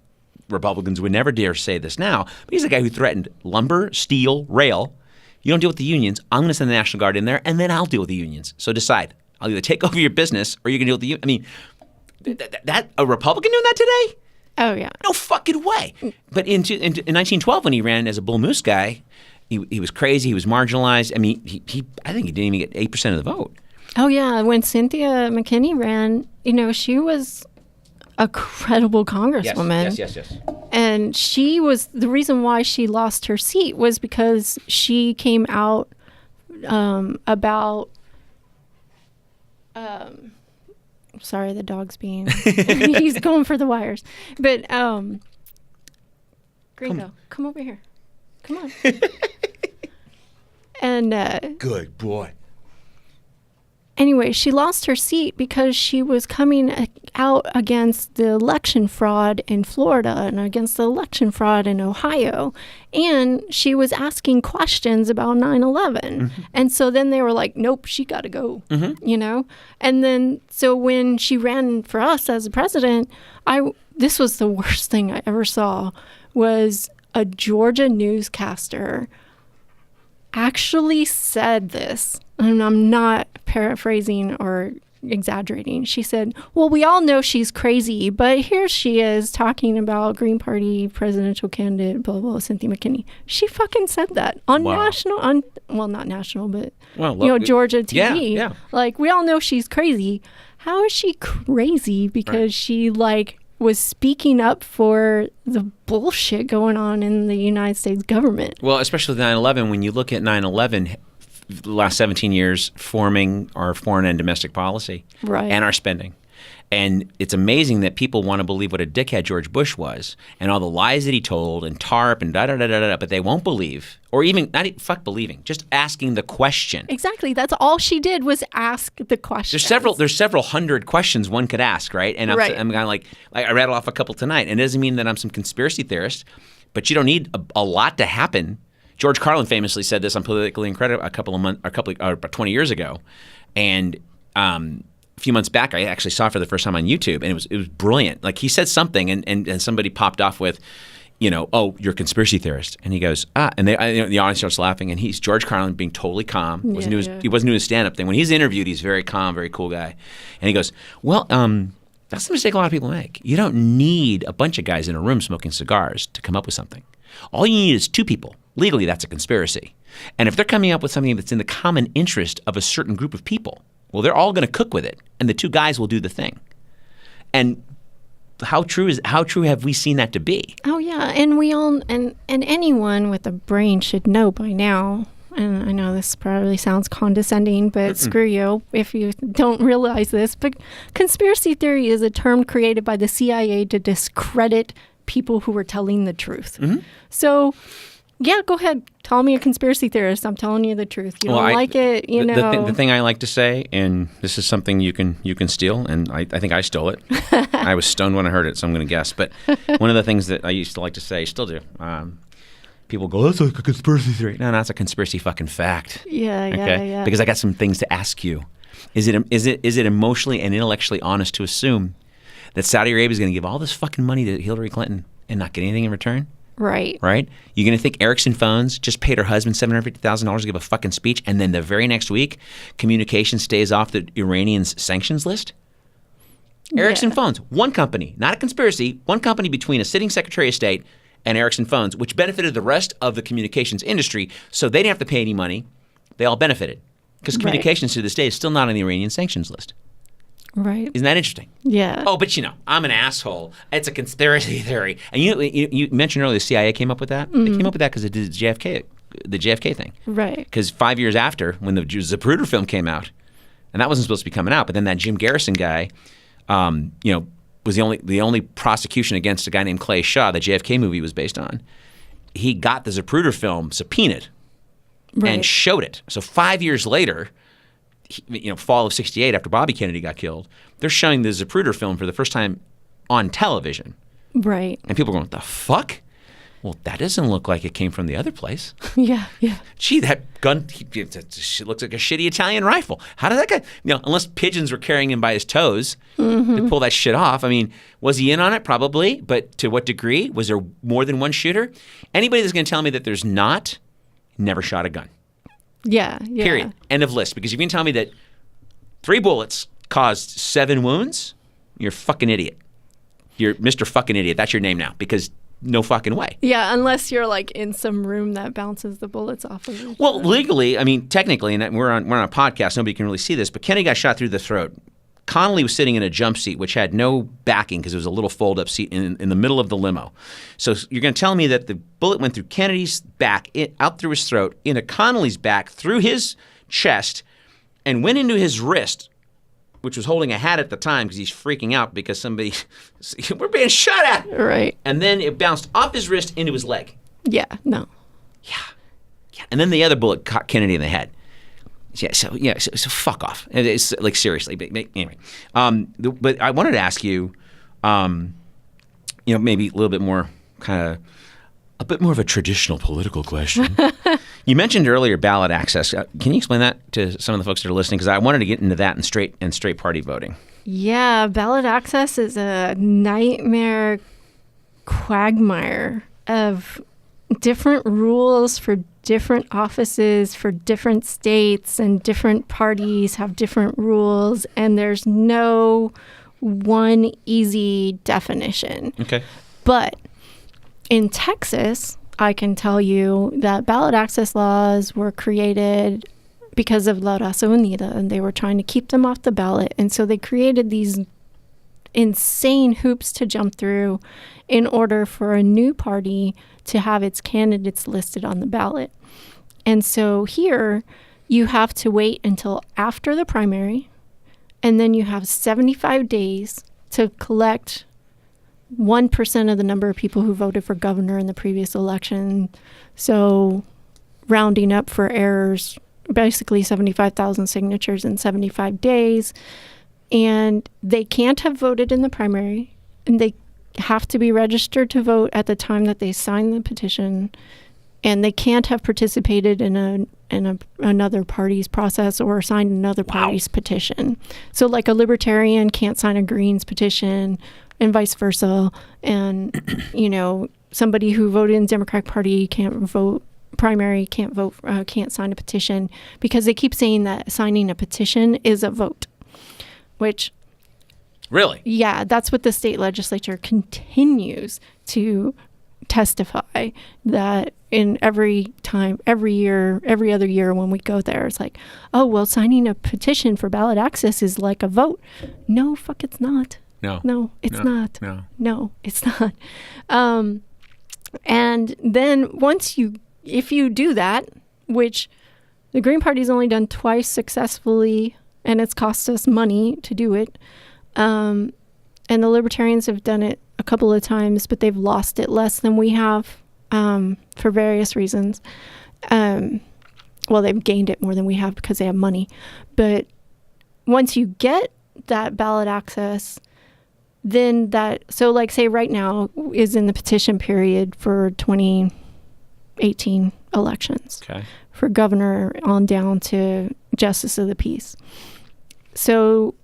Republicans would never dare say this now, but he's a guy who threatened lumber, steel, rail. You don't deal with the unions, I'm going to send the National Guard in there, and then I'll deal with the unions. So decide. I'll either take over your business or you can deal with the unions. I mean, that a Republican doing that today? Oh, yeah. No fucking way. But in 1912, when he ran as a Bull Moose guy, he was crazy. He was marginalized. I mean, I think he didn't even get 8% of the vote. Oh, yeah. When Cynthia McKinney ran, she was a credible congresswoman. Yes. And she was, the reason why she lost her seat was because she came out about, sorry, the dog's being, he's going for the wires. But, Gringo, come over here. Come on. And, good boy. Anyway, she lost her seat because she was coming out against the election fraud in Florida and against the election fraud in Ohio. And she was asking questions about 9/11. Mm-hmm. And so then they were like, nope, she got to go, And then, so when she ran for us as a president, this was the worst thing I ever saw, was a Georgia newscaster actually said this, and I'm not paraphrasing or exaggerating. She said, well, we all know she's crazy, but here she is talking about Green Party presidential candidate, blah, blah, Cynthia McKinney. She fucking said that on national, not national, but, Georgia TV. Yeah. Like, we all know she's crazy. How is she crazy? Because she, was speaking up for the bullshit going on in the United States government. Well, especially with 9/11, when you look at 9/11, the last 17 years forming our foreign and domestic policy and our spending. And it's amazing that people want to believe what a dickhead George Bush was and all the lies that he told and TARP and da-da-da-da-da, but they won't believe, or even, fuck believing, just asking the question. Exactly. That's all she did was ask the question. There's several hundred questions one could ask, right? And I'm kind of like, I rattle off a couple tonight, and it doesn't mean that I'm some conspiracy theorist, but you don't need a lot to happen. George Carlin famously said this on Politically Incorrect about 20 years ago, and a few months back, I actually saw it for the first time on YouTube, and it was brilliant. Like, he said something, and somebody popped off with, oh, you're a conspiracy theorist, and he goes, and the audience starts laughing, and he's George Carlin being totally calm. He wasn't doing his stand-up thing. When he's interviewed, he's very calm, very cool guy, and he goes, well, that's the mistake a lot of people make. You don't need a bunch of guys in a room smoking cigars to come up with something. All you need is two people. Legally, that's a conspiracy. And if they're coming up with something that's in the common interest of a certain group of people, well, they're all going to cook with it, and the two guys will do the thing. And how true have we seen that to be? Oh yeah, and we all and anyone with a brain should know by now. And I know this probably sounds condescending, but screw you if you don't realize this. But conspiracy theory is a term created by the CIA to discredit people who are telling the truth. Mm-hmm. So, yeah, go ahead. Call me a conspiracy theorist. I'm telling you the truth. You don't like it, The thing I like to say, and this is something you can steal, and I think I stole it. I was stoned when I heard it, so I'm going to guess. But one of the things that I used to like to say, still do, people go, that's like a conspiracy theory. No, that's a conspiracy fucking fact. Yeah. Because I got some things to ask you. Is it emotionally and intellectually honest to assume that Saudi Arabia is going to give all this fucking money to Hillary Clinton and not get anything in return? Right. You're going to think Ericsson Phones just paid her husband $750,000 to give a fucking speech, and then the very next week, communication stays off the Iranians' sanctions list? Ericsson Phones, one company, not a conspiracy, one company between a sitting Secretary of State and Ericsson Phones, which benefited the rest of the communications industry, so they didn't have to pay any money. They all benefited. Because communications to this day is still not on the Iranian sanctions list. Right. Isn't that interesting? Yeah. Oh, but I'm an asshole. It's a conspiracy theory. And you mentioned earlier the CIA came up with that. Mm-hmm. They came up with that because it did the JFK thing. Right. Because 5 years after, when the Zapruder film came out, and that wasn't supposed to be coming out, but then that Jim Garrison guy, was the only prosecution against a guy named Clay Shaw, the JFK movie was based on. He got the Zapruder film subpoenaed and showed it. So 5 years later, fall of '68, after Bobby Kennedy got killed, they're showing the Zapruder film for the first time on television. Right. And people are going, what the fuck? Well, that doesn't look like it came from the other place. Yeah. Gee, that gun it looks like a shitty Italian rifle. How did that guy, unless pigeons were carrying him by his toes to pull that shit off. I mean, was he in on it? Probably. But to what degree? Was there more than one shooter? Anybody that's going to tell me that there's not, never shot a gun. Yeah. Period. End of list. Because if you can tell me that 3 bullets caused 7 wounds, you're a fucking idiot. You're Mr. fucking idiot. That's your name now. Because no fucking way. Yeah, unless you're like in some room that bounces the bullets off of it. Well, legally, I mean, technically, and we're on a podcast, nobody can really see this, but Kennedy got shot through the throat. Connolly was sitting in a jump seat, which had no backing because it was a little fold-up seat in the middle of the limo. So you're going to tell me that the bullet went through Kennedy's back, out through his throat, into Connolly's back, through his chest, and went into his wrist, which was holding a hat at the time because he's freaking out because somebody, we're being shot at. Right. And then it bounced off his wrist into his leg. Yeah, no. Yeah. And then the other bullet caught Kennedy in the head. So fuck off. It's like seriously. But anyway, but I wanted to ask you, maybe a little bit more a bit more of a traditional political question. You mentioned earlier ballot access. Can you explain that to some of the folks that are listening? Because I wanted to get into that in straight party voting. Yeah, ballot access is a nightmare quagmire of different rules for different offices for different states, and different parties have different rules, and there's no one easy definition. Okay. But in Texas, I can tell you that ballot access laws were created because of La Raza Unida, and they were trying to keep them off the ballot. And so they created these insane hoops to jump through in order for a new party to have its candidates listed on the ballot. And so here you have to wait until after the primary, and then you have 75 days to collect 1% of the number of people who voted for governor in the previous election. So rounding up for errors, basically 75,000 signatures in 75 days. And they can't have voted in the primary, and they have to be registered to vote at the time that they sign the petition, and they can't have participated in another party's process or signed another party's petition. So like a libertarian can't sign a Greens petition, and vice versa. And somebody who voted in the Democratic Party can't vote primary, can't sign a petition, because they keep saying that signing a petition is a vote. Which, really? Yeah, that's what the state legislature continues to testify, that in every other year when we go there, it's like, oh, well, signing a petition for ballot access is like a vote. No, fuck, it's not. No, it's not. No, it's not. And then if you do that, which the Green Party's only done twice successfully, and it's cost us money to do it. And the Libertarians have done it a couple of times, but they've lost it less than we have for various reasons. Well, they've gained it more than we have because they have money. But once you get that ballot access, then so like say right now is in the petition period for 2018 elections. Okay. For governor on down to justice of the peace. So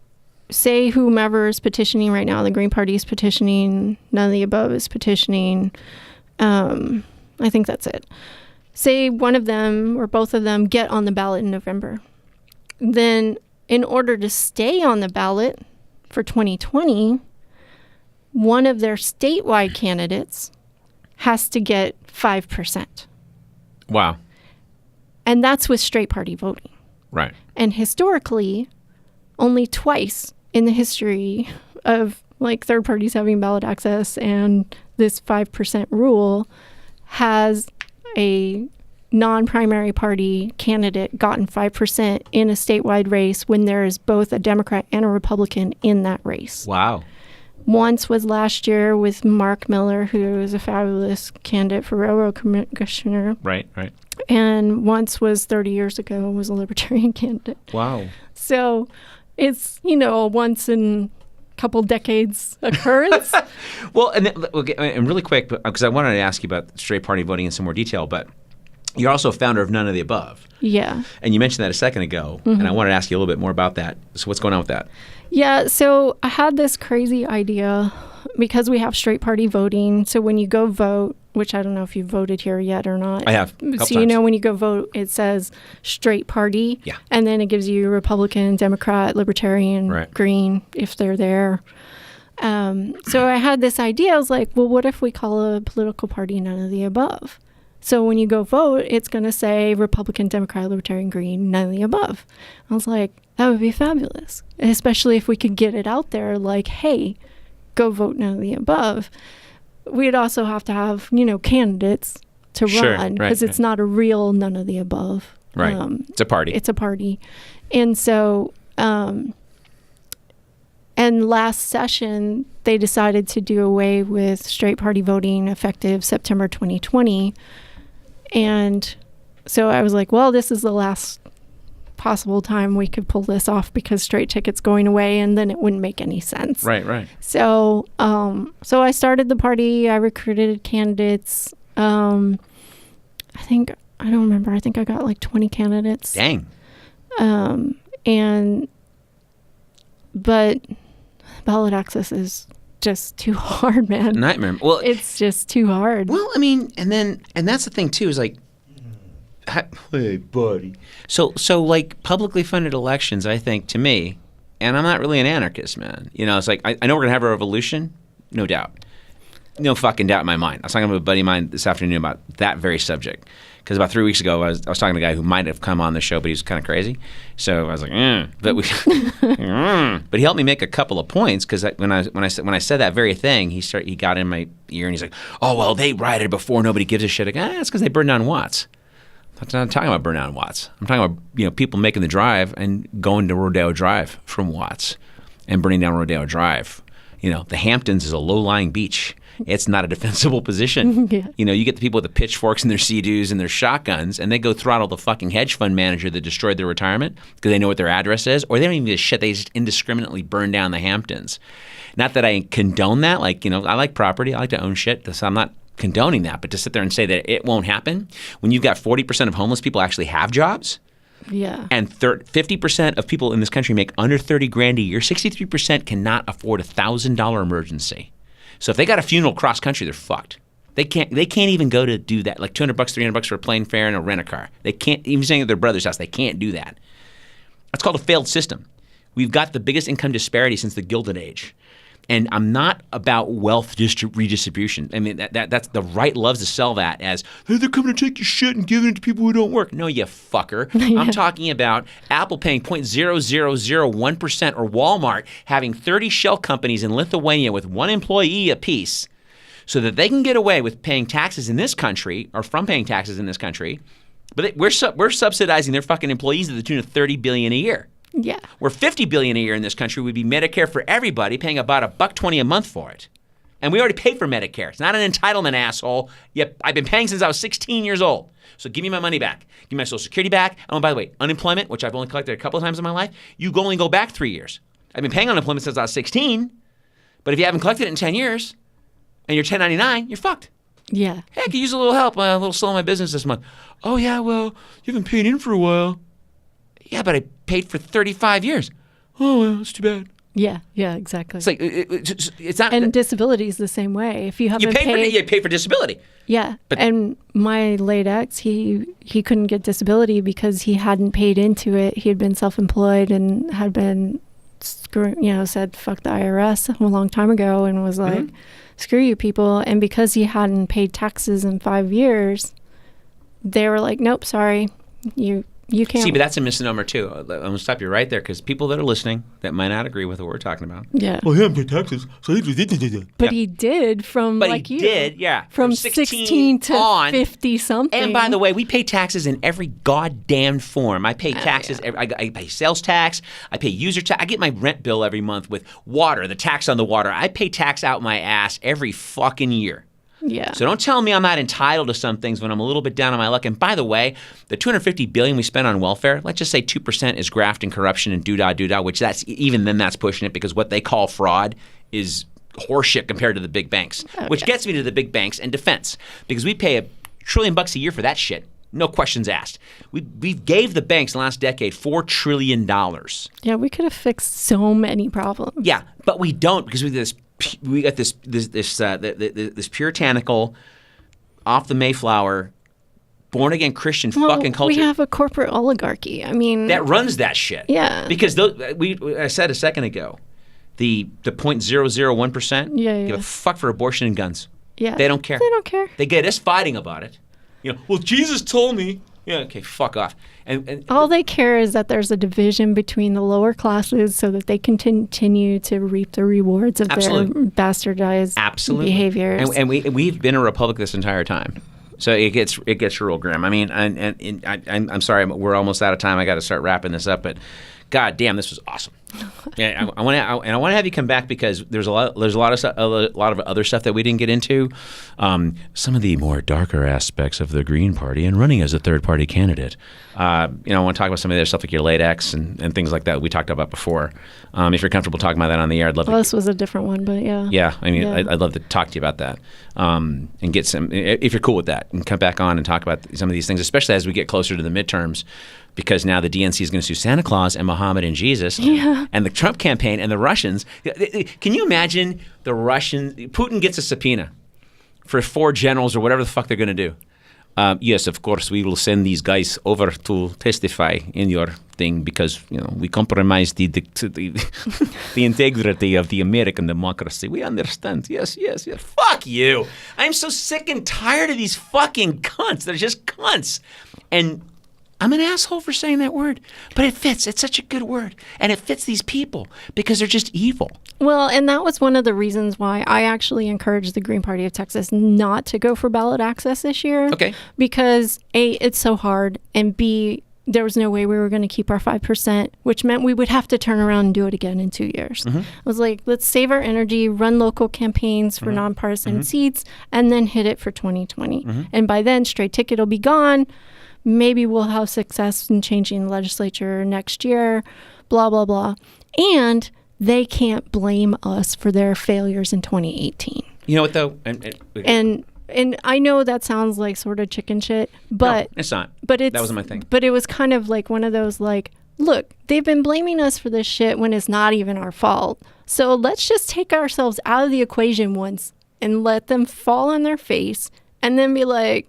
say whomever is petitioning right now, the Green Party is petitioning, none of the above is petitioning. I think that's it. Say one of them or both of them get on the ballot in November. Then in order to stay on the ballot for 2020, one of their statewide candidates has to get 5%. Wow. And that's with straight party voting. Right. And historically, only twice in the history of like third parties having ballot access and this 5% rule has a non-primary party candidate gotten 5% in a statewide race when there is both a Democrat and a Republican in that race. Wow. Once was last year with Mark Miller, who was a fabulous candidate for railroad commissioner. Right. And once was 30 years ago, was a libertarian candidate. Wow. So it's, a once in a couple decades occurrence. Well, and really quick, because I wanted to ask you about straight party voting in some more detail, but you're also a founder of None of the Above. Yeah. And you mentioned that a second ago, and I wanted to ask you a little bit more about that. So what's going on with that? Yeah, so I had this crazy idea because we have straight party voting. So when you go vote, which I don't know if you voted here yet or not. I have. So when you go vote, it says straight party. Yeah. And then it gives you Republican, Democrat, Libertarian, right. Green, if they're there. So I had this idea. I was like, well, what if we call a political party none of the above? So when you go vote, it's going to say Republican, Democrat, Libertarian, Green, none of the above. I was like, that would be fabulous, especially if we could get it out there like, hey, go vote none of the above. We'd also have to have, candidates to run because it's not a real none of the above. Right. It's a party. It's a party. And so, and last session, they decided to do away with straight party voting effective September 2020. And so I was like, well, this is the last possible time we could pull this off because straight ticket's going away and then it wouldn't make any sense. Right. So, so I started the party. I recruited candidates. I don't remember. I think I got like 20 candidates. Dang. But ballot access is just too hard, man. Nightmare. Well, it's just too hard. Well, I mean, and that's the thing too, is like, hey, buddy. So like publicly funded elections, I think, to me, and I'm not really an anarchist, man. It's like, I know we're going to have a revolution, no doubt. No fucking doubt in my mind. I was talking to a buddy of mine this afternoon about that very subject. Because about 3 weeks ago, I was talking to a guy who might have come on the show, but he was kind of crazy. So I was like, but he helped me make a couple of points because when I said that very thing, he got in my ear and he's like, oh well, they rioted before, nobody gives a shit. Like, it's because they burned down Watts. I'm not talking about burning down Watts. I'm talking about people making the drive and going to Rodeo Drive from Watts and burning down Rodeo Drive. The Hamptons is a low-lying beach. It's not a defensible position. Yeah. You get the people with the pitchforks and their Sea-Doos and their shotguns, and they go throttle the fucking hedge fund manager that destroyed their retirement because they know what their address is, or they don't even give a shit. They just indiscriminately burn down the Hamptons. Not that I condone that. Like, I like property. I like to own shit. So I'm not condoning that. But to sit there and say that it won't happen when you've got 40% of homeless people actually have jobs. Yeah. And 50% of people in this country make under 30 grand a year. 63% cannot afford $1,000 emergency. So if they got a funeral cross country, they're fucked. They can't even go to do that. Like $200, $300 for a plane fare and a rent a car. They can't, even staying at their brother's house, they can't do that. That's called a failed system. We've got the biggest income disparity since the Gilded Age. And I'm not about wealth redistribution. I mean, that's the right loves to sell that as, hey, they're coming to take your shit and giving it to people who don't work. No, you fucker. Yeah. I'm talking about Apple paying 0.0001% or Walmart having 30 shell companies in Lithuania with one employee apiece so that they can get away with paying taxes in this country or from paying taxes in this country. But we're subsidizing their fucking employees to the tune of $30 billion a year. Yeah. Where $50 billion a year in this country would be Medicare for everybody, paying about $1.20 a month for it. And we already paid for Medicare. It's not an entitlement, asshole. Yep, I've been paying since I was 16 years old. So give me my money back. Give me my Social Security back. Oh, by the way, unemployment, which I've only collected a couple of times in my life, you only go back 3 years. I've been paying unemployment since I was 16. But if you haven't collected it in 10 years and you're 1099, you're fucked. Yeah. Hey, I could use a little help, a little slow in my business this month. Oh, yeah, well, you haven't paid in for a while. Yeah, but I paid for 35 years. Oh, well, that's too bad. Yeah, exactly. It's like, it's not... And disability is the same way. If you haven't you pay for disability. Yeah, and my late ex, he couldn't get disability because he hadn't paid into it. He had been self-employed and had been, said fuck the IRS a long time ago and was like, screw you people. And because he hadn't paid taxes in 5 years, they were like, nope, sorry, you can't. See, but that's a misnomer too. I'm going to stop you right there because people that are listening that might not agree with what we're talking about. Yeah. Well, he hadn't paid taxes, so he did. But he did from but like he you. did, yeah. From 16 to on. 50 something. And by the way, we pay taxes in every goddamn form. I pay taxes. I pay sales tax. I pay user tax. I get my rent bill every month with water, the tax on the water. I pay tax out my ass every fucking year. Yeah. So don't tell me I'm not entitled to some things when I'm a little bit down on my luck. And by the way, the $250 billion we spend on welfare, let's just say 2% is graft and corruption and doo-dah, which that's pushing it because what they call fraud is horseshit compared to the big banks, which gets me to the big banks and defense because we pay $1 trillion a year for that shit. No questions asked. We gave the banks in the last decade $4 trillion. Yeah, we could have fixed so many problems. Yeah, but we don't because we got this puritanical, off the Mayflower, born again Christian fucking culture. We have a corporate oligarchy. I mean, that runs that shit. Yeah. Because I said a second ago, the 0.001%, give a fuck for abortion and guns. Yeah. They don't care. They don't care. They get us fighting about it. Well, Jesus told me. Yeah, okay, fuck off. And all they care is that there's a division between the lower classes so that they can continue to reap the rewards of their bastardized behaviors. And we've been a republic this entire time. So it gets real grim. I mean, and I'm sorry, we're almost out of time. I got to start wrapping this up, but God damn, this was awesome. Yeah, I want to have you come back because there's a lot of other stuff that we didn't get into. Some of the more darker aspects of the Green Party and running as a third party candidate. I want to talk about some of the other stuff like your latex and things like that we talked about before. If you're comfortable talking about that on the air, I'd love to. Well, this was a different one, but yeah. Yeah, I mean, yeah. I'd love to talk to you about that and get some, if you're cool with that, and come back on and talk about some of these things, especially as we get closer to the midterms. Because now the DNC is going to sue Santa Claus and Muhammad and Jesus and the Trump campaign and the Russians. Can you imagine the Russians? Putin gets a subpoena for 4 generals or whatever the fuck they're going to do. Yes, of course, we will send these guys over to testify in your thing because we compromise the integrity of the American democracy. We understand. Yes. Fuck you. I'm so sick and tired of these fucking cunts. They're just cunts. And I'm an asshole for saying that word, but it fits. It's such a good word. And it fits these people because they're just evil. Well, and that was one of the reasons why I actually encouraged the Green Party of Texas not to go for ballot access this year. Okay. Because A, it's so hard, and B, there was no way we were going to keep our 5%, which meant we would have to turn around and do it again in 2 years. I was like, let's save our energy, run local campaigns for nonpartisan seats, and then hit it for 2020. And by then, straight ticket will be gone. Maybe we'll have success in changing the legislature next year, blah, blah, blah. And they can't blame us for their failures in 2018. You know what, though? And I know that sounds like sort of chicken shit, but... No, it's not. That wasn't my thing. But it was kind of like one of those, like, look, they've been blaming us for this shit when it's not even our fault. So let's just take ourselves out of the equation once and let them fall on their face and then be like...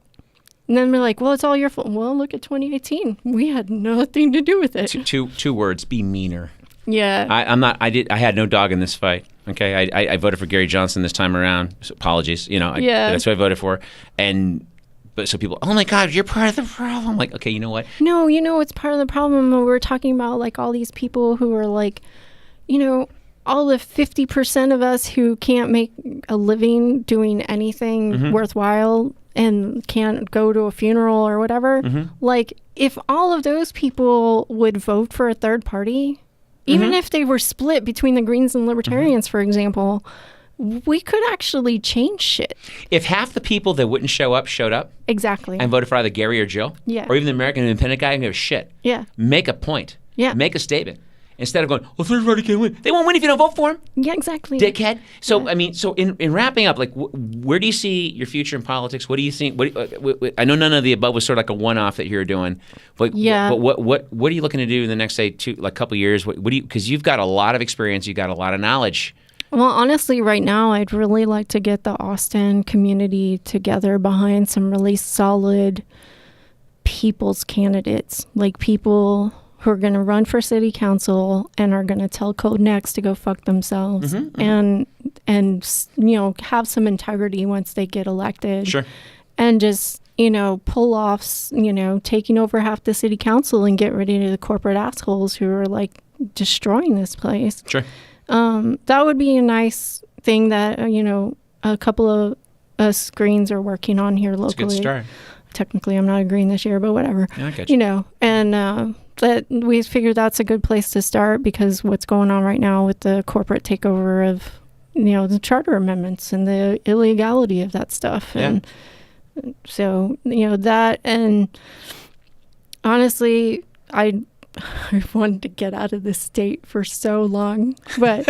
well, it's all your fault. Well, look at 2018. We had nothing to do with it. Two words: be meaner. Yeah. I had no dog in this fight. Okay, I voted for Gary Johnson this time around. So apologies. That's who I voted for. But so people, oh my God, you're part of the problem. Like, okay, you know what? No, it's part of the problem. We're talking about like all these people who are like, all the 50% of us who can't make a living doing anything worthwhile and can't go to a funeral or whatever. Like, if all of those people would vote for a third party, even if they were split between the Greens and Libertarians, for example, we could actually change shit. If half the people that wouldn't show up showed up. Exactly. And voted for either Gary or Jill. Yeah. Or even the American Independent guy, I don't give a shit. Yeah. Make a point. Yeah. Make a statement. Instead of going, well, third party can't win. They won't win if you don't vote for them. Yeah, exactly. Dickhead. So, yeah. I mean, in wrapping up, like, where do you see your future in politics? What do you think? I know none of the above was sort of like a one-off that you're doing. But, yeah. But what are you looking to do in the next, say, couple years? What do you, because you've got a lot of experience, you've got a lot of knowledge. Well, honestly, right now, I'd really like to get the Austin community together behind some really solid people's candidates, like people who are going to run for city council and are going to tell Code Next to go fuck themselves and have some integrity once they get elected. Sure. And just, pull off, taking over half the city council and get rid of the corporate assholes who are like destroying this place. Sure. That would be a nice thing that, a couple of us Greens are working on here locally. It's a good start. Technically, I'm not a Green this year, but whatever. Yeah, I get you. And that we figured that's a good place to start because what's going on right now with the corporate takeover of, the charter amendments and the illegality of that stuff. Yeah. And so, that, and honestly, I wanted to get out of this state for so long, but,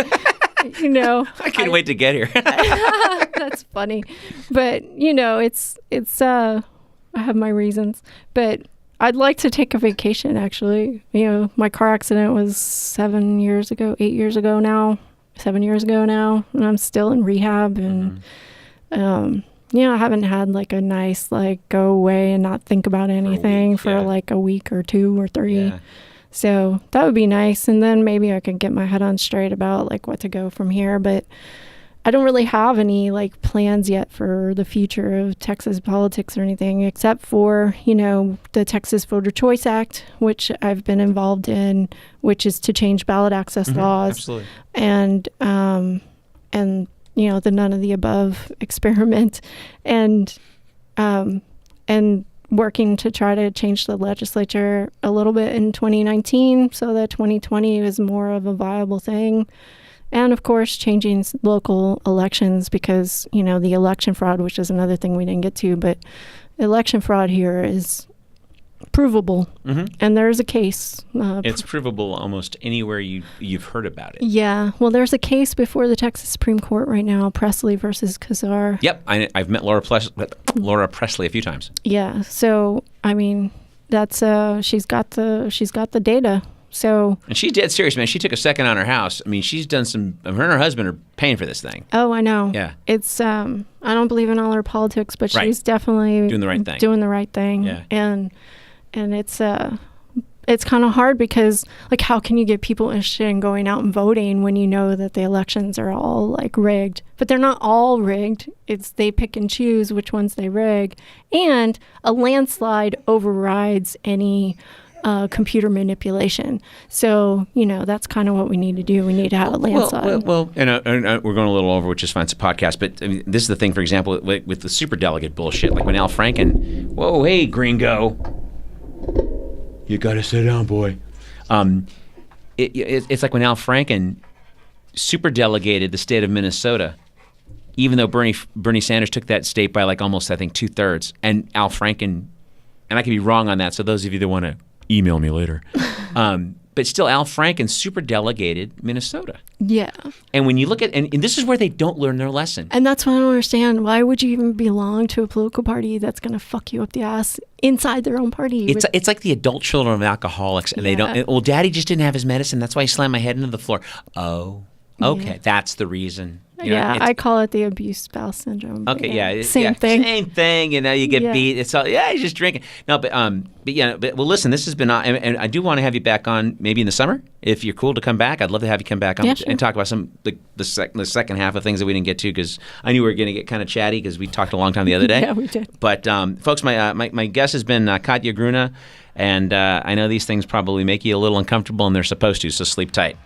I can't wait to get here. That's funny. But, I have my reasons, but I'd like to take a vacation, actually. My car accident was 7 years ago now, and I'm still in rehab. And, I haven't had like a nice, like, go away and not think about anything for like a week or 2 or 3. Yeah. So that would be nice. And then maybe I could get my head on straight about like what to go from here. But I don't really have any like plans yet for the future of Texas politics or anything, except for, the Texas Voter Choice Act, which I've been involved in, which is to change ballot access laws. Absolutely. And the none of the above experiment, and working to try to change the legislature a little bit in 2019 so that 2020 is more of a viable thing. And of course, changing local elections because, the election fraud, which is another thing we didn't get to, but election fraud here is provable. And there's a case. It's provable almost anywhere you've heard about it. Yeah. Well, there's a case before the Texas Supreme Court right now, Presley versus Kazar. Yep. I've met Laura Presley a few times. Yeah. So, I mean, that's she's got the data. So, and she's dead serious, man. She took a second on her house. I mean, she's done her and her husband are paying for this thing. Oh, I know. Yeah. It's I don't believe in all her politics, but Right. she's definitely Doing the right thing. Doing the right thing. Yeah. And it's kind of hard because like how can you get people interested in going out and voting when you know that the elections are all like rigged? But they're not all rigged. It's they pick and choose which ones they rig, and a landslide overrides any computer manipulation. So, that's kind of what we need to do. We need to have a landslide. Well, and we're going a little over, which is fine. It's a podcast. But I mean, this is the thing, for example, with the superdelegate bullshit, like when Al Franken, whoa, hey, gringo. You got to sit down, boy. It's like when Al Franken superdelegated the state of Minnesota, even though Bernie Sanders took that state by like almost, I think, 2/3. And Al Franken, and I could be wrong on that, so those of you that want to email me later. But still, Al Franken superdelegated Minnesota. Yeah. And when you look at, and this is where they don't learn their lesson. And that's what I don't understand. Why would you even belong to a political party that's going to fuck you up the ass inside their own party? It's like the adult children of alcoholics, and they don't. Well, Daddy just didn't have his medicine. That's why he slammed my head into the floor. Oh, okay, that's the reason. I call it the abused spouse syndrome. Okay, yeah, same thing. Same thing. You get beat. It's all he's just drinking. No, but well, listen, this has been, and I do want to have you back on maybe in the summer if you're cool to come back. I'd love to have you come back on and talk about some the second half of things that we didn't get to because I knew we were going to get kind of chatty because we talked a long time the other day. Yeah, we did. But folks, my guest has been Katija Gruene, and I know these things probably make you a little uncomfortable, and they're supposed to. So sleep tight.